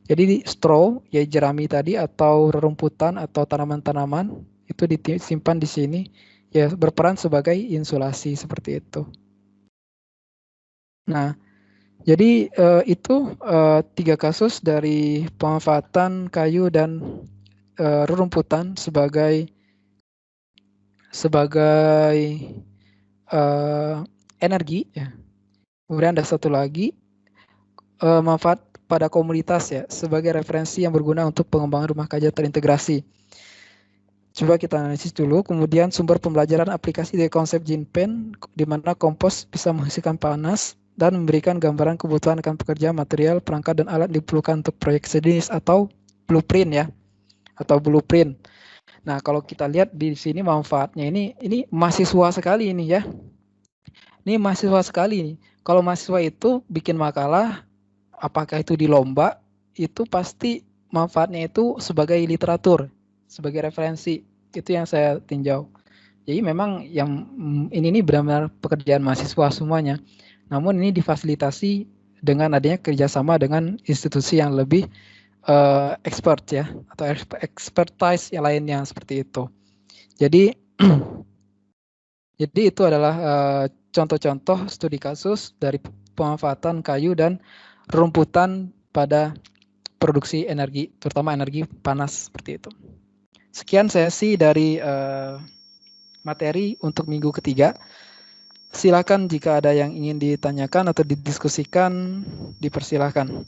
Jadi straw, ya jerami tadi, atau rerumputan atau tanaman-tanaman itu disimpan di sini, ya berperan sebagai insulasi seperti itu. Nah, jadi itu 3 kasus dari pemanfaatan kayu dan rerumputan sebagai energi. Ya. Kemudian ada satu lagi, manfaat pada komunitas ya, sebagai referensi yang berguna untuk pengembangan rumah kaca terintegrasi. Coba kita analisis dulu, kemudian sumber pembelajaran aplikasi dari konsep GenPen, di mana kompos bisa menghasilkan panas dan memberikan gambaran kebutuhan akan pekerja, material, perangkat, dan alat diperlukan untuk proyek sejenis atau blueprint ya, atau blueprint. Nah, kalau kita lihat di sini manfaatnya ini mahasiswa sekali ini ya. Ini mahasiswa sekali ini. Kalau mahasiswa itu bikin makalah, apakah itu di lomba, itu pasti manfaatnya itu sebagai literatur, sebagai referensi. Itu yang saya tinjau. Jadi memang yang ini benar-benar pekerjaan mahasiswa semuanya. Namun ini difasilitasi dengan adanya kerjasama dengan institusi yang lebih expert ya, atau expertise yang lainnya seperti itu. Jadi itu adalah contoh-contoh studi kasus dari pemanfaatan kayu dan rumputan pada produksi energi, terutama energi panas seperti itu. Sekian sesi dari materi untuk minggu ketiga. Silakan jika ada yang ingin ditanyakan atau didiskusikan, dipersilakan.